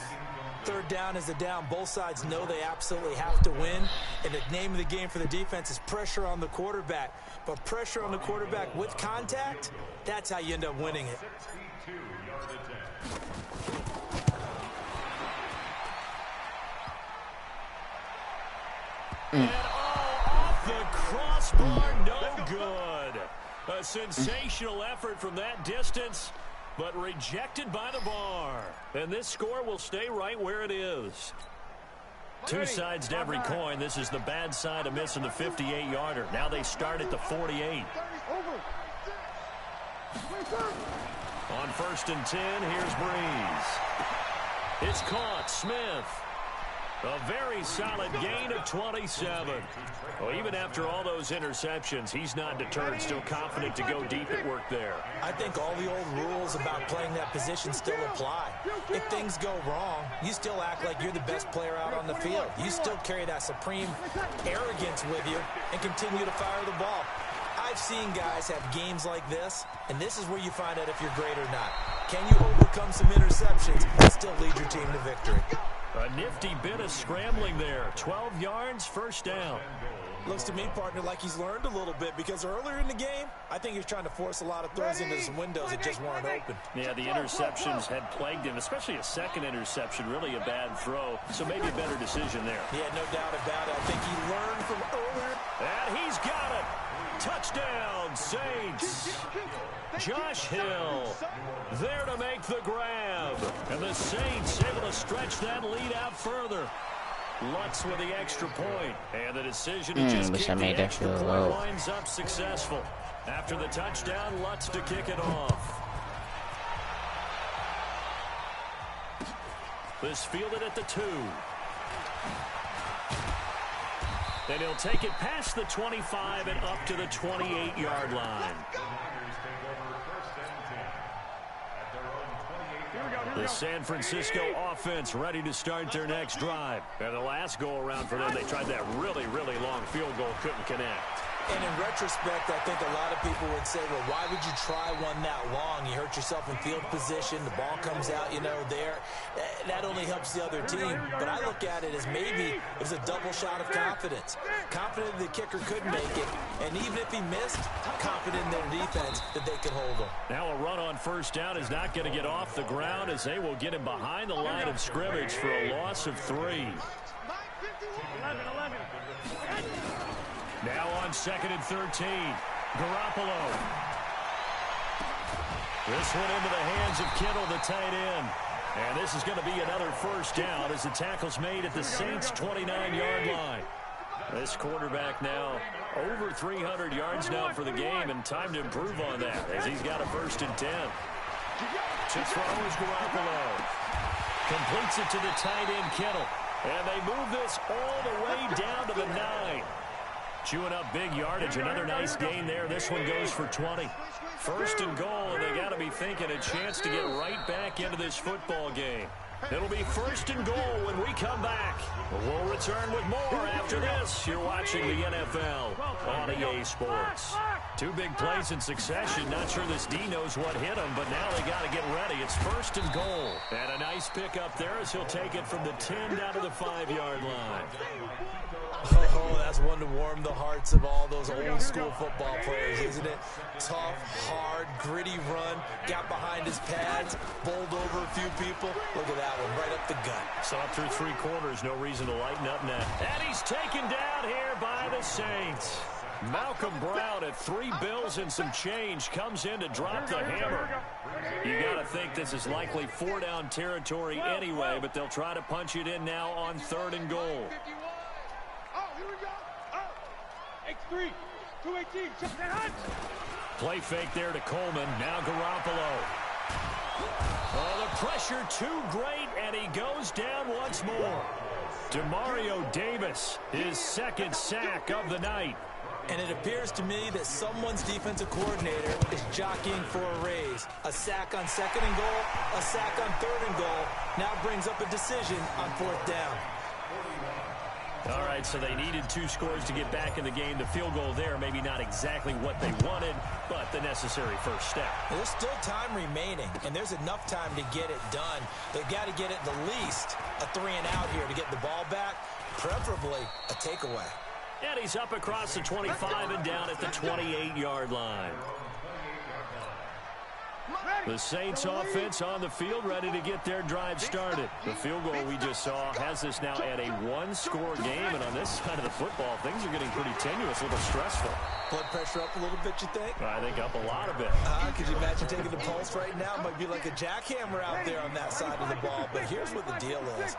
Third down is a down. Both sides know they absolutely have to win. And the name of the game for the defense is pressure on the quarterback. But pressure on the quarterback with contact, that's how you end up winning it. And off the crossbar, no good. A sensational effort from that distance, but rejected by the bar. And this score will stay right where it is. 2 sides to every coin. This is the bad side of missing the 58-yarder. Now they start at the 48. On 1st and 10, here's Breeze. It's caught. Smith. A very solid gain of 27. Well, even after all those interceptions, he's not deterred, still confident to go deep at work there. I think all the old rules about playing that position still apply. If things go wrong, you still act like you're the best player out on the field. You still carry that supreme arrogance with you and continue to fire the ball. I've seen guys have games like this, and this is where you find out if you're great or not. Can you overcome some interceptions and still lead your team to victory? A nifty bit of scrambling there. 12 yards, first down. Looks to me, partner, like he's learned a little bit because earlier in the game, I think he was trying to force a lot of throws into some windows that just weren't open. Yeah, the interceptions had plagued him, especially a second interception, really a bad throw. So maybe a better decision there. Yeah, no doubt about it. I think he learned from earlier. And he's got it. Touchdown, Saints. Josh Hill there to make the grab. And the Saints able to stretch that lead out further. Lutz with the extra point. And the decision to just kick the extra point winds up successful. After the touchdown, Lutz to kick it off. This fielded at the 2. And he'll take it past the 25 and up to the 28-yard line. The San Francisco offense ready to start their next drive. And the last go-around for them, they tried that really, really long field goal, couldn't connect. And in retrospect, I think a lot of people would say, well, why would you try one that long? You hurt yourself in field position. The ball comes out, there. That only helps the other team. But I look at it as maybe it was a double shot of confidence. Confident the kicker could make it. And even if he missed, confident in their defense that they could hold him. Now a run on first down is not going to get off the ground as they will get him behind the line of scrimmage for a loss of 3. Now on 2nd and 13, Garoppolo. This one into the hands of Kittle, the tight end. And this is going to be another first down as the tackle's made at the Saints' 29-yard line. This quarterback now over 300 yards now for the game, and time to improve on that as he's got a 1st and 10. To throw is Garoppolo. Completes it to the tight end, Kittle. And they move this all the way down to the 9. Chewing up big yardage. Another nice gain there. This one goes for 20. 1st and goal, and they got to be thinking a chance to get right back into this football game. It'll be 1st and goal when we come back. We'll return with more after this. You're watching the NFL on EA Sports. 2 big plays in succession. Not sure this D knows what hit him, but now they got to get ready. It's 1st and goal. And a nice pick up there as he'll take it from the 10 down to the 5-yard line. Oh, that's one to warm the hearts of all those old school football players, isn't it? Tough, hard, gritty run. Got behind his pads, bowled over a few people. Look at that one, right up the gut. Saw through 3 quarters, no reason to lighten up now. And he's taken down here by the Saints. Malcolm Brown at 3 bills and some change comes in to drop the hammer. You got to think this is likely 4-down territory anyway, but they'll try to punch it in now on 3rd and goal. Here we go. X3, 218, check that hunt. Play fake there to Coleman. Now Garoppolo. Oh, the pressure too great, and he goes down once more. Demario Davis, his 2nd sack of the night. And it appears to me that someone's defensive coordinator is jockeying for a raise. A sack on 2nd and goal, a sack on 3rd and goal. Now brings up a decision on 4th down. All right, so they needed 2 scores to get back in the game. The field goal there, maybe not exactly what they wanted, but the necessary first step. There's still time remaining, and there's enough time to get it done. They've got to get at the least a 3-and-out here to get the ball back, preferably a takeaway. And he's up across the 25 and down at the 28-yard line. The Saints offense on the field ready to get their drive started. The field goal we just saw has us now at a 1-score game, and on this side of the football, things are getting pretty tenuous, a little stressful. Blood pressure up a little bit, you think? I think up a lot of it. Could you imagine taking the pulse right now? It might be like a jackhammer out there on that side of the ball, but here's what the deal is.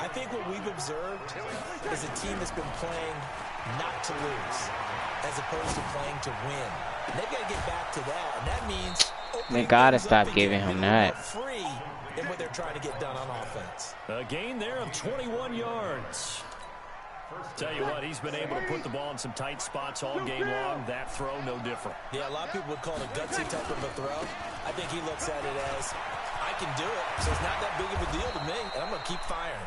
I think what we've observed is a team that's been playing not to lose as opposed to playing to win. And they've got to get back to that, and that means they gotta stop giving him that. Free in what they're trying to get done on offense. A gain there of 21 yards. Tell you what, he's been able to put the ball in some tight spots all game long. That throw, no different. Yeah, a lot of people would call it a gutsy type of a throw. I think he looks at it as, I can do it, so it's not that big of a deal to me, and I'm going to keep firing.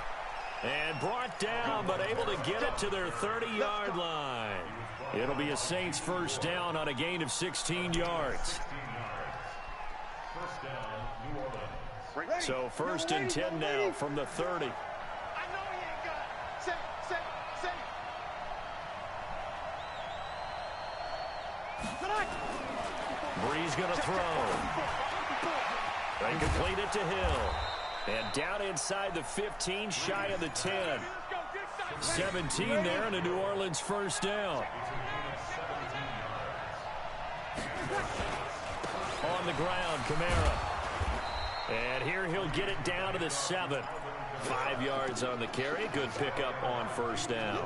And brought down, but able to get it to their 30-yard line. It'll be a Saints first down on a gain of 16 yards. So 1st and 10 now from the 30. Breeze going to throw. They complete it to Hill. And down inside the 15, shy of the 10. 17 there and a New Orleans first down. On the ground, Kamara. And here he'll get it down to the 7. 5 yards on the carry. Good pickup on first down.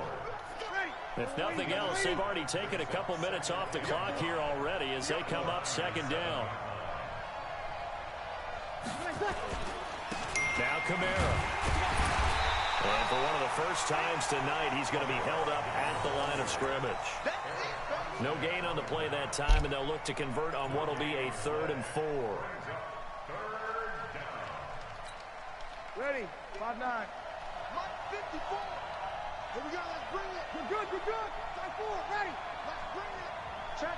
If nothing else, they've already taken a couple minutes off the clock here already as they come up 2nd down. Now Kamara. And for one of the first times tonight, he's going to be held up at the line of scrimmage. No gain on the play that time, and they'll look to convert on what will be a 3rd and 4. Ready, 5-9. Mark 54. Here we go, let's bring it. We're good, we're good. 5-4, ready. Let's bring Check.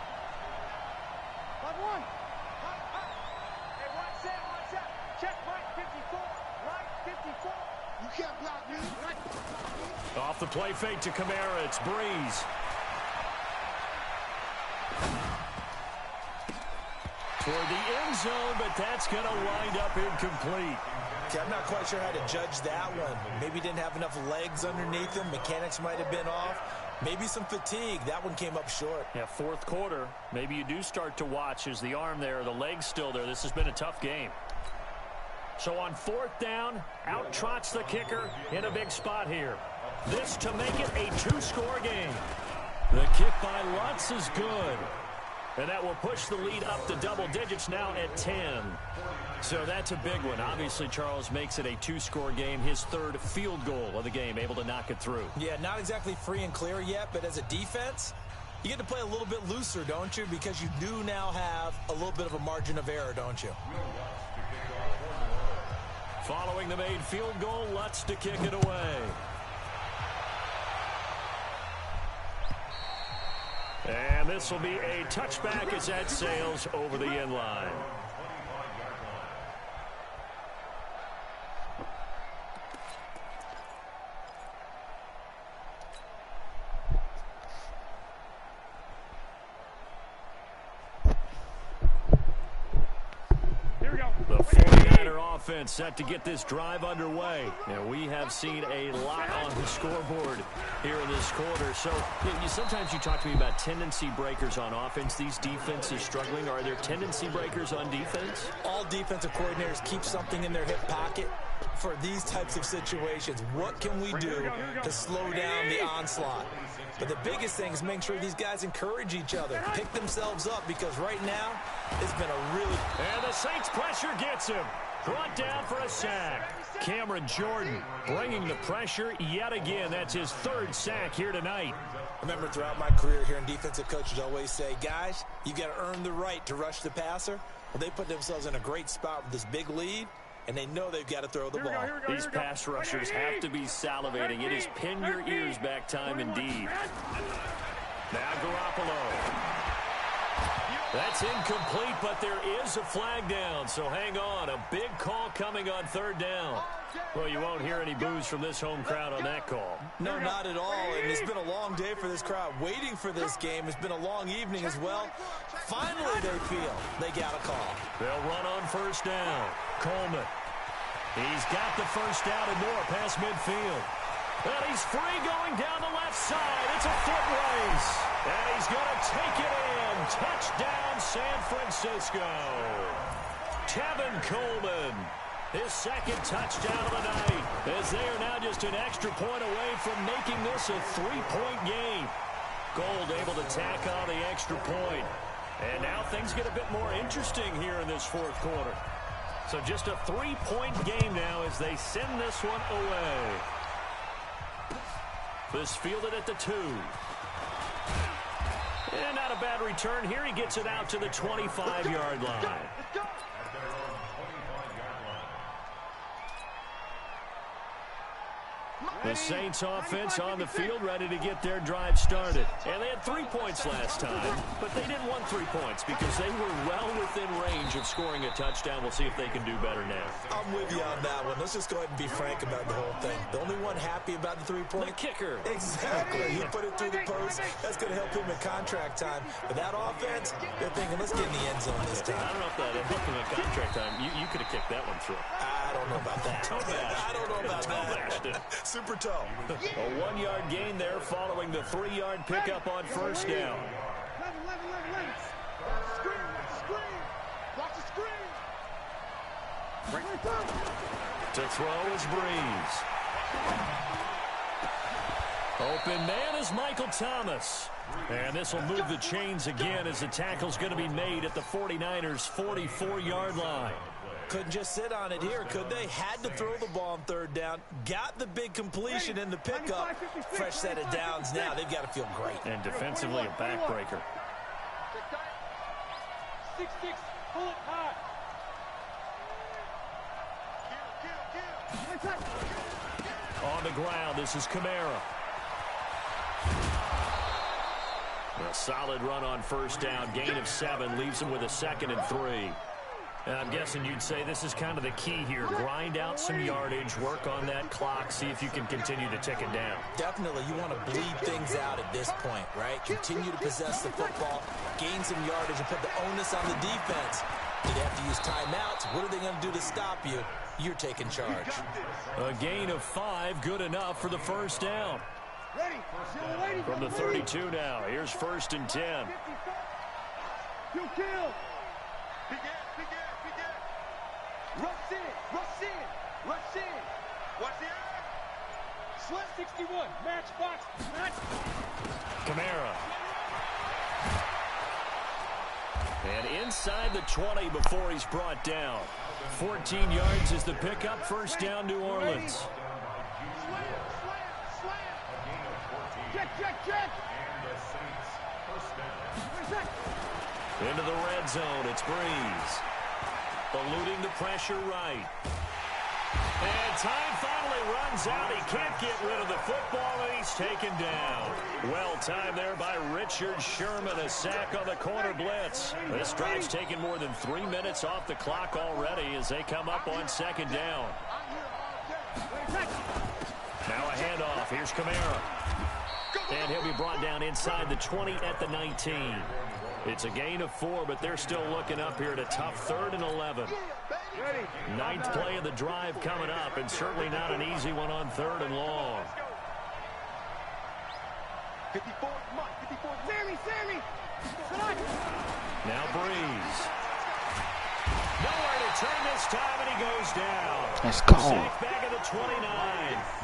5-1. Hey, watch that. Check right 54. Right 54. You can't block me. Right. Off the play fake to Kamara. It's Breeze. For the end zone, but that's going to wind up incomplete. Okay, I'm not quite sure how to judge that one. Maybe didn't have enough legs underneath him. Mechanics might have been off. Maybe some fatigue. That one came up short. Yeah, fourth quarter. Maybe you do start to watch as the arm there, the leg's still there. This has been a tough game. So on fourth down, out trots the kicker in a big spot here. This to make it a two-score game. The kick by Lutz is good. And that will push the lead up to double digits now at 10. So that's a big one. Obviously, Charles makes it a two-score game. His third field goal of the game, able to knock it through. Yeah, not exactly free and clear yet, but as a defense, you get to play a little bit looser, don't you? Because you do now have a little bit of a margin of error, don't you? Following the made field goal, Lutz to kick it away. And this will be a touchback as that sails over the end line. Here we go. The 49er offense set to get this drive underway. And we have seen a lot on the scoreboard here in this quarter. So sometimes you talk to me about tendency breakers on offense. These defenses struggling. Are there tendency breakers on defense? All defensive coordinators keep something in their hip pocket for these types of situations. What can we do to slow down the onslaught? But the biggest thing is making sure these guys encourage each other, pick themselves up, because right now it's been a really... And the Saints pressure gets him. Brought down for a sack. Cameron Jordan bringing the pressure yet again. That's his third sack here tonight. I remember throughout my career here in defensive coaches always say, guys, you got to earn the right to rush the passer. Well, they put themselves in a great spot with this big lead, and they know they've got to throw the ball. These pass rushers have to be salivating. It is pin your ears back time indeed. Now Garoppolo. That's incomplete, but there is a flag down, so hang on. A big call coming on third down. Well, you won't hear any boos from this home crowd on that call. No, not at all, and it's been a long day for this crowd. Waiting for this game. It's been a long evening as well. Finally, they feel they got a call. They'll run on first down. Coleman. He's got the first down and more past midfield. And he's free going down the left side. It's a foot race. And he's going to take it in. Touchdown, San Francisco. Tevin Coleman, his second touchdown of the night, as they are now just an extra point away from making this a three-point game. Gold able to tack on the extra point. And now things get a bit more interesting here in this fourth quarter. So just a three-point game now as they send this one away. This fielded at the 2. And not a bad return here. He gets it out to the 25-yard line. The Saints offense on the field ready to get their drive started. And they had 3 points last time, but they didn't want 3 points because they were well within range of scoring a touchdown. We'll see if they can do better now. I'm with you on that one. Let's just go ahead and be frank about the whole thing. The only one happy about the 3-point? The kicker. Exactly. He put it through the post. That's going to help him in contract time. But that offense, they're thinking, let's get in the end zone this time. I don't know if that helped him in contract time. You could have kicked that one through. I don't know about that. I don't know about that. Super toe. A 1-yard gain there following the 3-yard pickup on first down. To throw is Breeze. Open man is Michael Thomas. And this will move the chains again as the tackle's going to be made at the 49ers' 44-yard line. Couldn't just sit on it here, could they? Had to throw the ball on third down. Got the big completion in the pickup. Fresh set of downs now. They've got to feel great. And defensively, a backbreaker. 6-6, pull it hard. On the ground, this is Kamara. A solid run on first down. Gain of 7 leaves him with a 2nd and 3. I'm guessing you'd say this is kind of the key here. Grind out some yardage, work on that clock, see if you can continue to tick it down. Definitely, you want to bleed things out at this point, right? Continue to possess the football, gain some yardage, and put the onus on the defense. Do they have to use timeouts? What are they going to do to stop you? You're taking charge. A gain of 5, good enough for the first down. From the 32 now, here's 1st and 10. Rush in. Watch the eye. Sweat 61. Matchbox. Kamara. And inside the 20 before he's brought down. 14 yards is the pickup. First down, New Orleans. Check. Into the red zone, it's Breeze. Eluding the pressure right. And time finally runs out. He can't get rid of the football, and he's taken down. Well timed there by Richard Sherman. A sack on the corner blitz. This drive's taken more than 3 minutes off the clock already as they come up on 2nd down. Now a handoff. Here's Kamara. And he'll be brought down inside the 20 at the 19. It's a gain of 4, but they're still looking up here at a tough 3rd and 11. 9th play of the drive coming up, and certainly not an easy one on 3rd and long. 54, come on, 54. Sammy. Now Breeze. Nowhere to turn this time, and he goes down. Let's go. Sack back at the 29.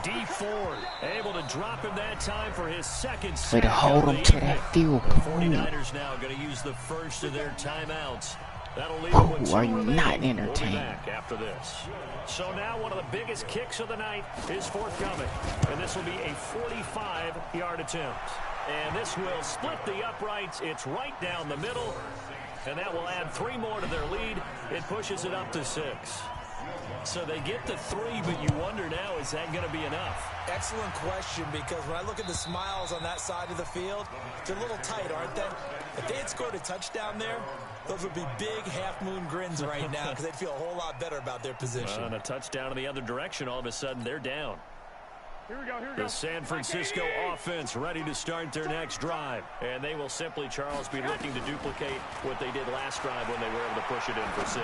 D Ford able to drop him that time for his 2nd sack. Way to hold him to that field. The 49ers now going to use the first of their timeouts. That'll leave them with 2 are you remaining. not We'll be entertained? back after this. So now one of the biggest kicks of the night is forthcoming. And this will be a 45-yard attempt. And this will split the uprights. It's right down the middle. And that will add 3 more to their lead. It pushes it up to 6. So they get to 3, but you wonder now, is that going to be enough? Excellent question, because when I look at the smiles on that side of the field, they're a little tight, aren't they? If they had scored a touchdown there, those would be big half-moon grins right now because they'd feel a whole lot better about their position. On a touchdown in the other direction, all of a sudden they're down. Here we go. The San Francisco offense ready to start their next drive. And they will simply, Charles, be looking to duplicate what they did last drive when they were able to push it in for 6.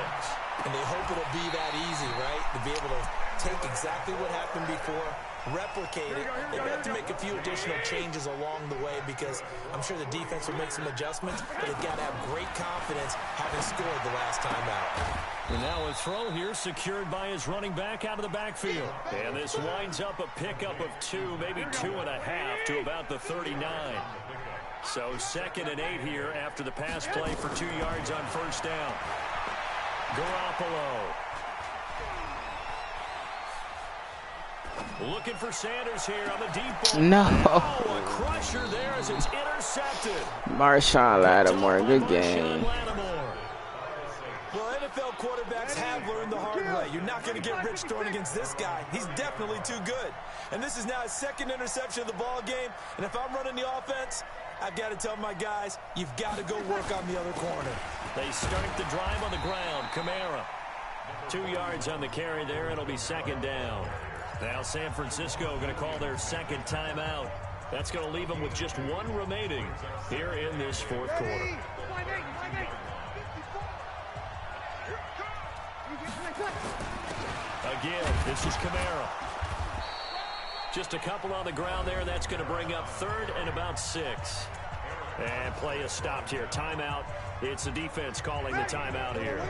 And they hope it'll be that easy, right? To be able to take exactly what happened before, replicate it. They have to make a few additional changes along the way because I'm sure the defense will make some adjustments, but they've got to have great confidence having scored the last time out. And now a throw here secured by his running back out of the backfield. And this winds up a pickup of 2, maybe 2.5 to about the 39. So 2nd and 8 here after the pass play for 2 yards on first down. Garoppolo. Looking for Sanders here on the deep ball. No. Oh, a crusher there as it's intercepted. Marshawn Lattimore, good game. Well, NFL quarterbacks have learned the hard way. You're not going to get rich throwing against this guy. He's definitely too good. And this is now his 2nd interception of the ball game. And if I'm running the offense, I've got to tell my guys, you've got to go work on the other corner. They start the drive on the ground. Kamara. 2 yards on the carry there. It'll be 2nd down. Now San Francisco going to call their 2nd timeout. That's going to leave them with just 1 remaining here in this 4th quarter. Again, this is Kamara. Just a couple on the ground there. That's going to bring up 3rd and about 6. And play is stopped here. Timeout. It's the defense calling the timeout here.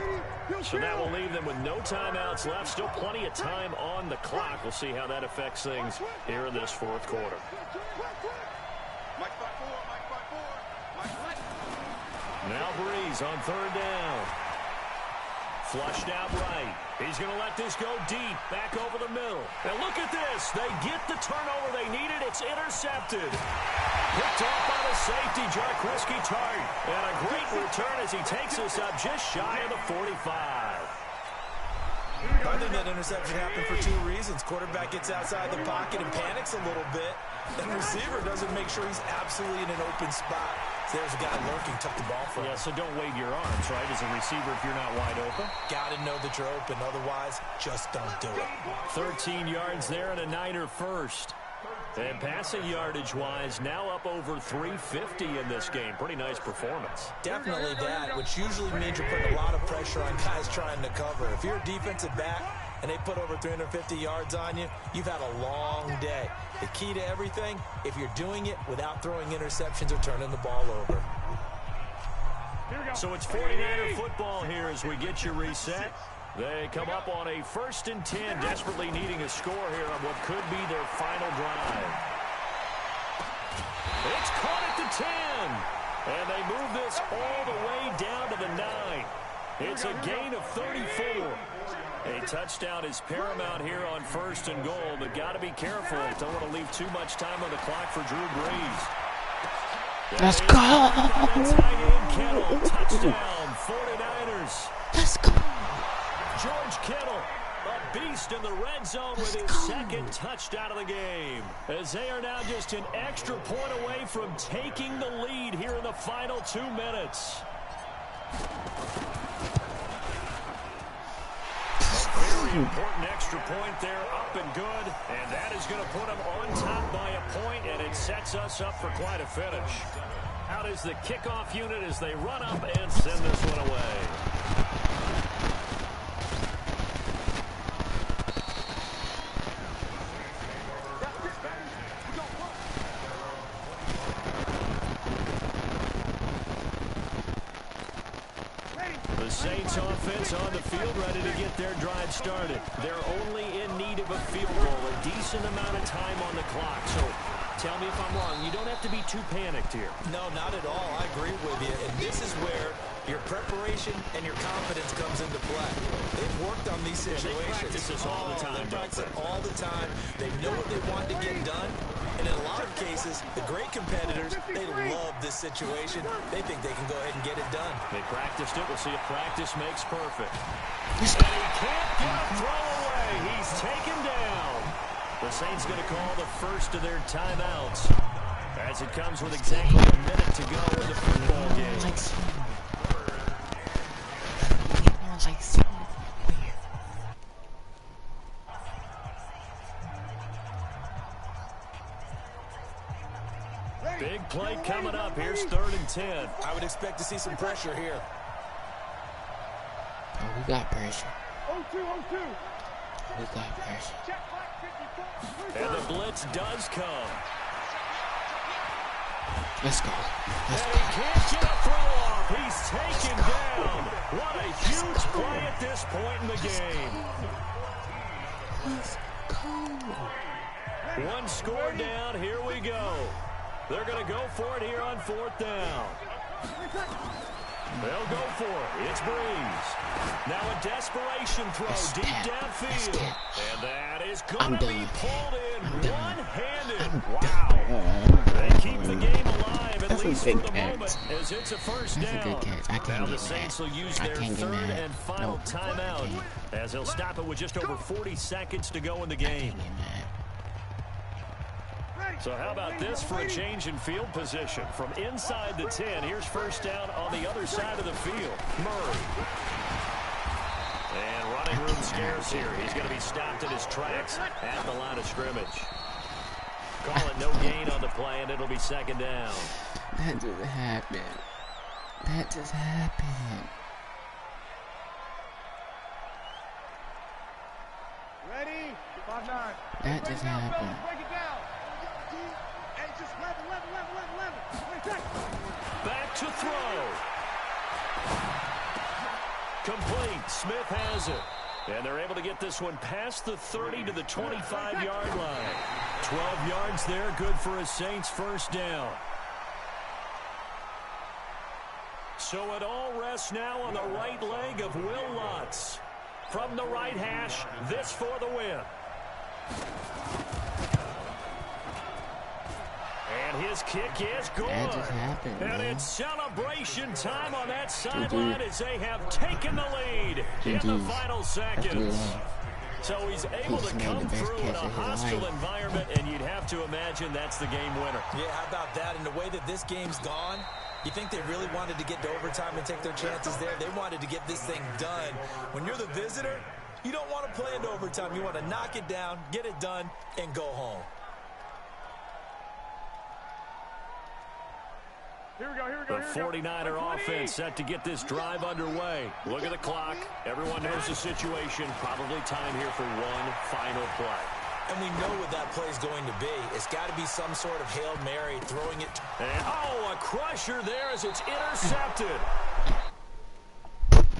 So that will leave them with no timeouts left. Still plenty of time on the clock. We'll see how that affects things here in this 4th quarter. Now Breeze on 3rd down. Flushed out right. He's going to let this go deep. Back over the middle. And look at this. They get the turnover they needed. It's intercepted. Picked off by the safety, Jarquiski Tart. And a great return as he takes us up just shy of the 45. I think that interception happened for 2 reasons. Quarterback gets outside the pocket and panics a little bit. And receiver doesn't make sure he's absolutely in an open spot. There's a guy lurking, tuck the ball for him. Yeah, so don't wave your arms, right, as a receiver if you're not wide open. Got to know that you're open. Otherwise, just don't do it. 13 yards there and a Niner first. And passing yardage-wise, now up over 350 in this game. Pretty nice performance. Definitely that, which usually means you're putting a lot of pressure on guys trying to cover. If you're a defensive back and they put over 350 yards on you, you've had a long day. The key to everything, if you're doing it without throwing interceptions or turning the ball over. So it's 49er football here as we get you reset. They come up on a 1st and 10, desperately needing a score here on what could be their final drive. It's caught at the 10, and they move this all the way down to the 9. It's a gain of 34. A touchdown is paramount here on 1st and goal, but got to be careful. Don't want to leave too much time on the clock for Drew Brees. Let's go! Kittle, touchdown, 49ers. Let's go! George Kittle, a beast in the red zone with his second touchdown of the game. As they are now just an extra point away from taking the lead here in the final 2 minutes. Very important extra point there, up and good. And that is going to put them on top by a point, and it sets us up for quite a finish. Out is the kickoff unit as they run up and send this one away. The Saints offense on the field, ready to get their drive started. They're only in need of a field goal, a decent amount of time on the clock. So tell me if I'm wrong. You don't have to be too panicked here. No, not at all. I agree with you. And this is where your preparation and your confidence comes into play. They've worked on these situations. They practice this all the time. They practice it all the time. They know what they want to get done. And in a lot of cases, the great competitors, they love this situation. They think they can go ahead and get it done. They practiced it. We'll see if practice makes perfect. And he can't get a throw away. He's taken down. The Saints going to call the first of their timeouts as it comes with exactly a minute to go in the football game. Big play coming up. Here's 3rd and 10. I would expect to see some pressure here. Oh, we got pressure. 0-2, 0-2. We got pressure. And the blitz does come. Let's go. Let's And go. he can't get a throw off. He's taken down. What a huge play at this point in the game. Let's go. One score down. Here we go. They're going to go for it here on 4th down. They'll go for it. It's Brees. Now a desperation throw deep downfield. And that is going to be pulled in one-handed. Wow. They keep the game alive, at least for the moment, as it's a first down. That's a good catch. I can't Now the get Saints mad. will use I their can't get 3rd mad. and final Nope. timeout, as they'll stop it with just over 40 seconds to go in the game. So how about this for a change in field position? From inside the 10, here's 1st down on the other side of the field. Murray. And running room scarce here. He's going to be stopped in his tracks at the line of scrimmage. Call it no gain on the play, and it'll be 2nd down. That just happened. That just happened. Ready? 5-9. That just happened. Break it down. Hey, just level. Back to throw. Complete. Smith has it. And they're able to get this one past the 30 to the 25-yard line. 12 yards there, good for a Saints 1st down. So it all rests now on the right leg of Will Lutz. From the right hash, this for the win. And his kick is good. That just happened, And man. it's celebration time on that sideline as they have taken the lead in the final seconds. So he's able to come through in a hostile environment, and you'd have to imagine that's the game winner. Yeah, how about that? And the way that this game's gone, You think they really wanted to get to overtime and take their chances there? They wanted to get this thing done. When you're the visitor, you don't want to play into overtime. You want to knock it down, get it done, and go home. The 49er offense set to get this drive underway. Look at the clock. Everyone knows the situation. Probably time here for one final play. And we know what that play is going to be. It's got to be some sort of Hail Mary, throwing it. And, oh, a crusher there as it's intercepted.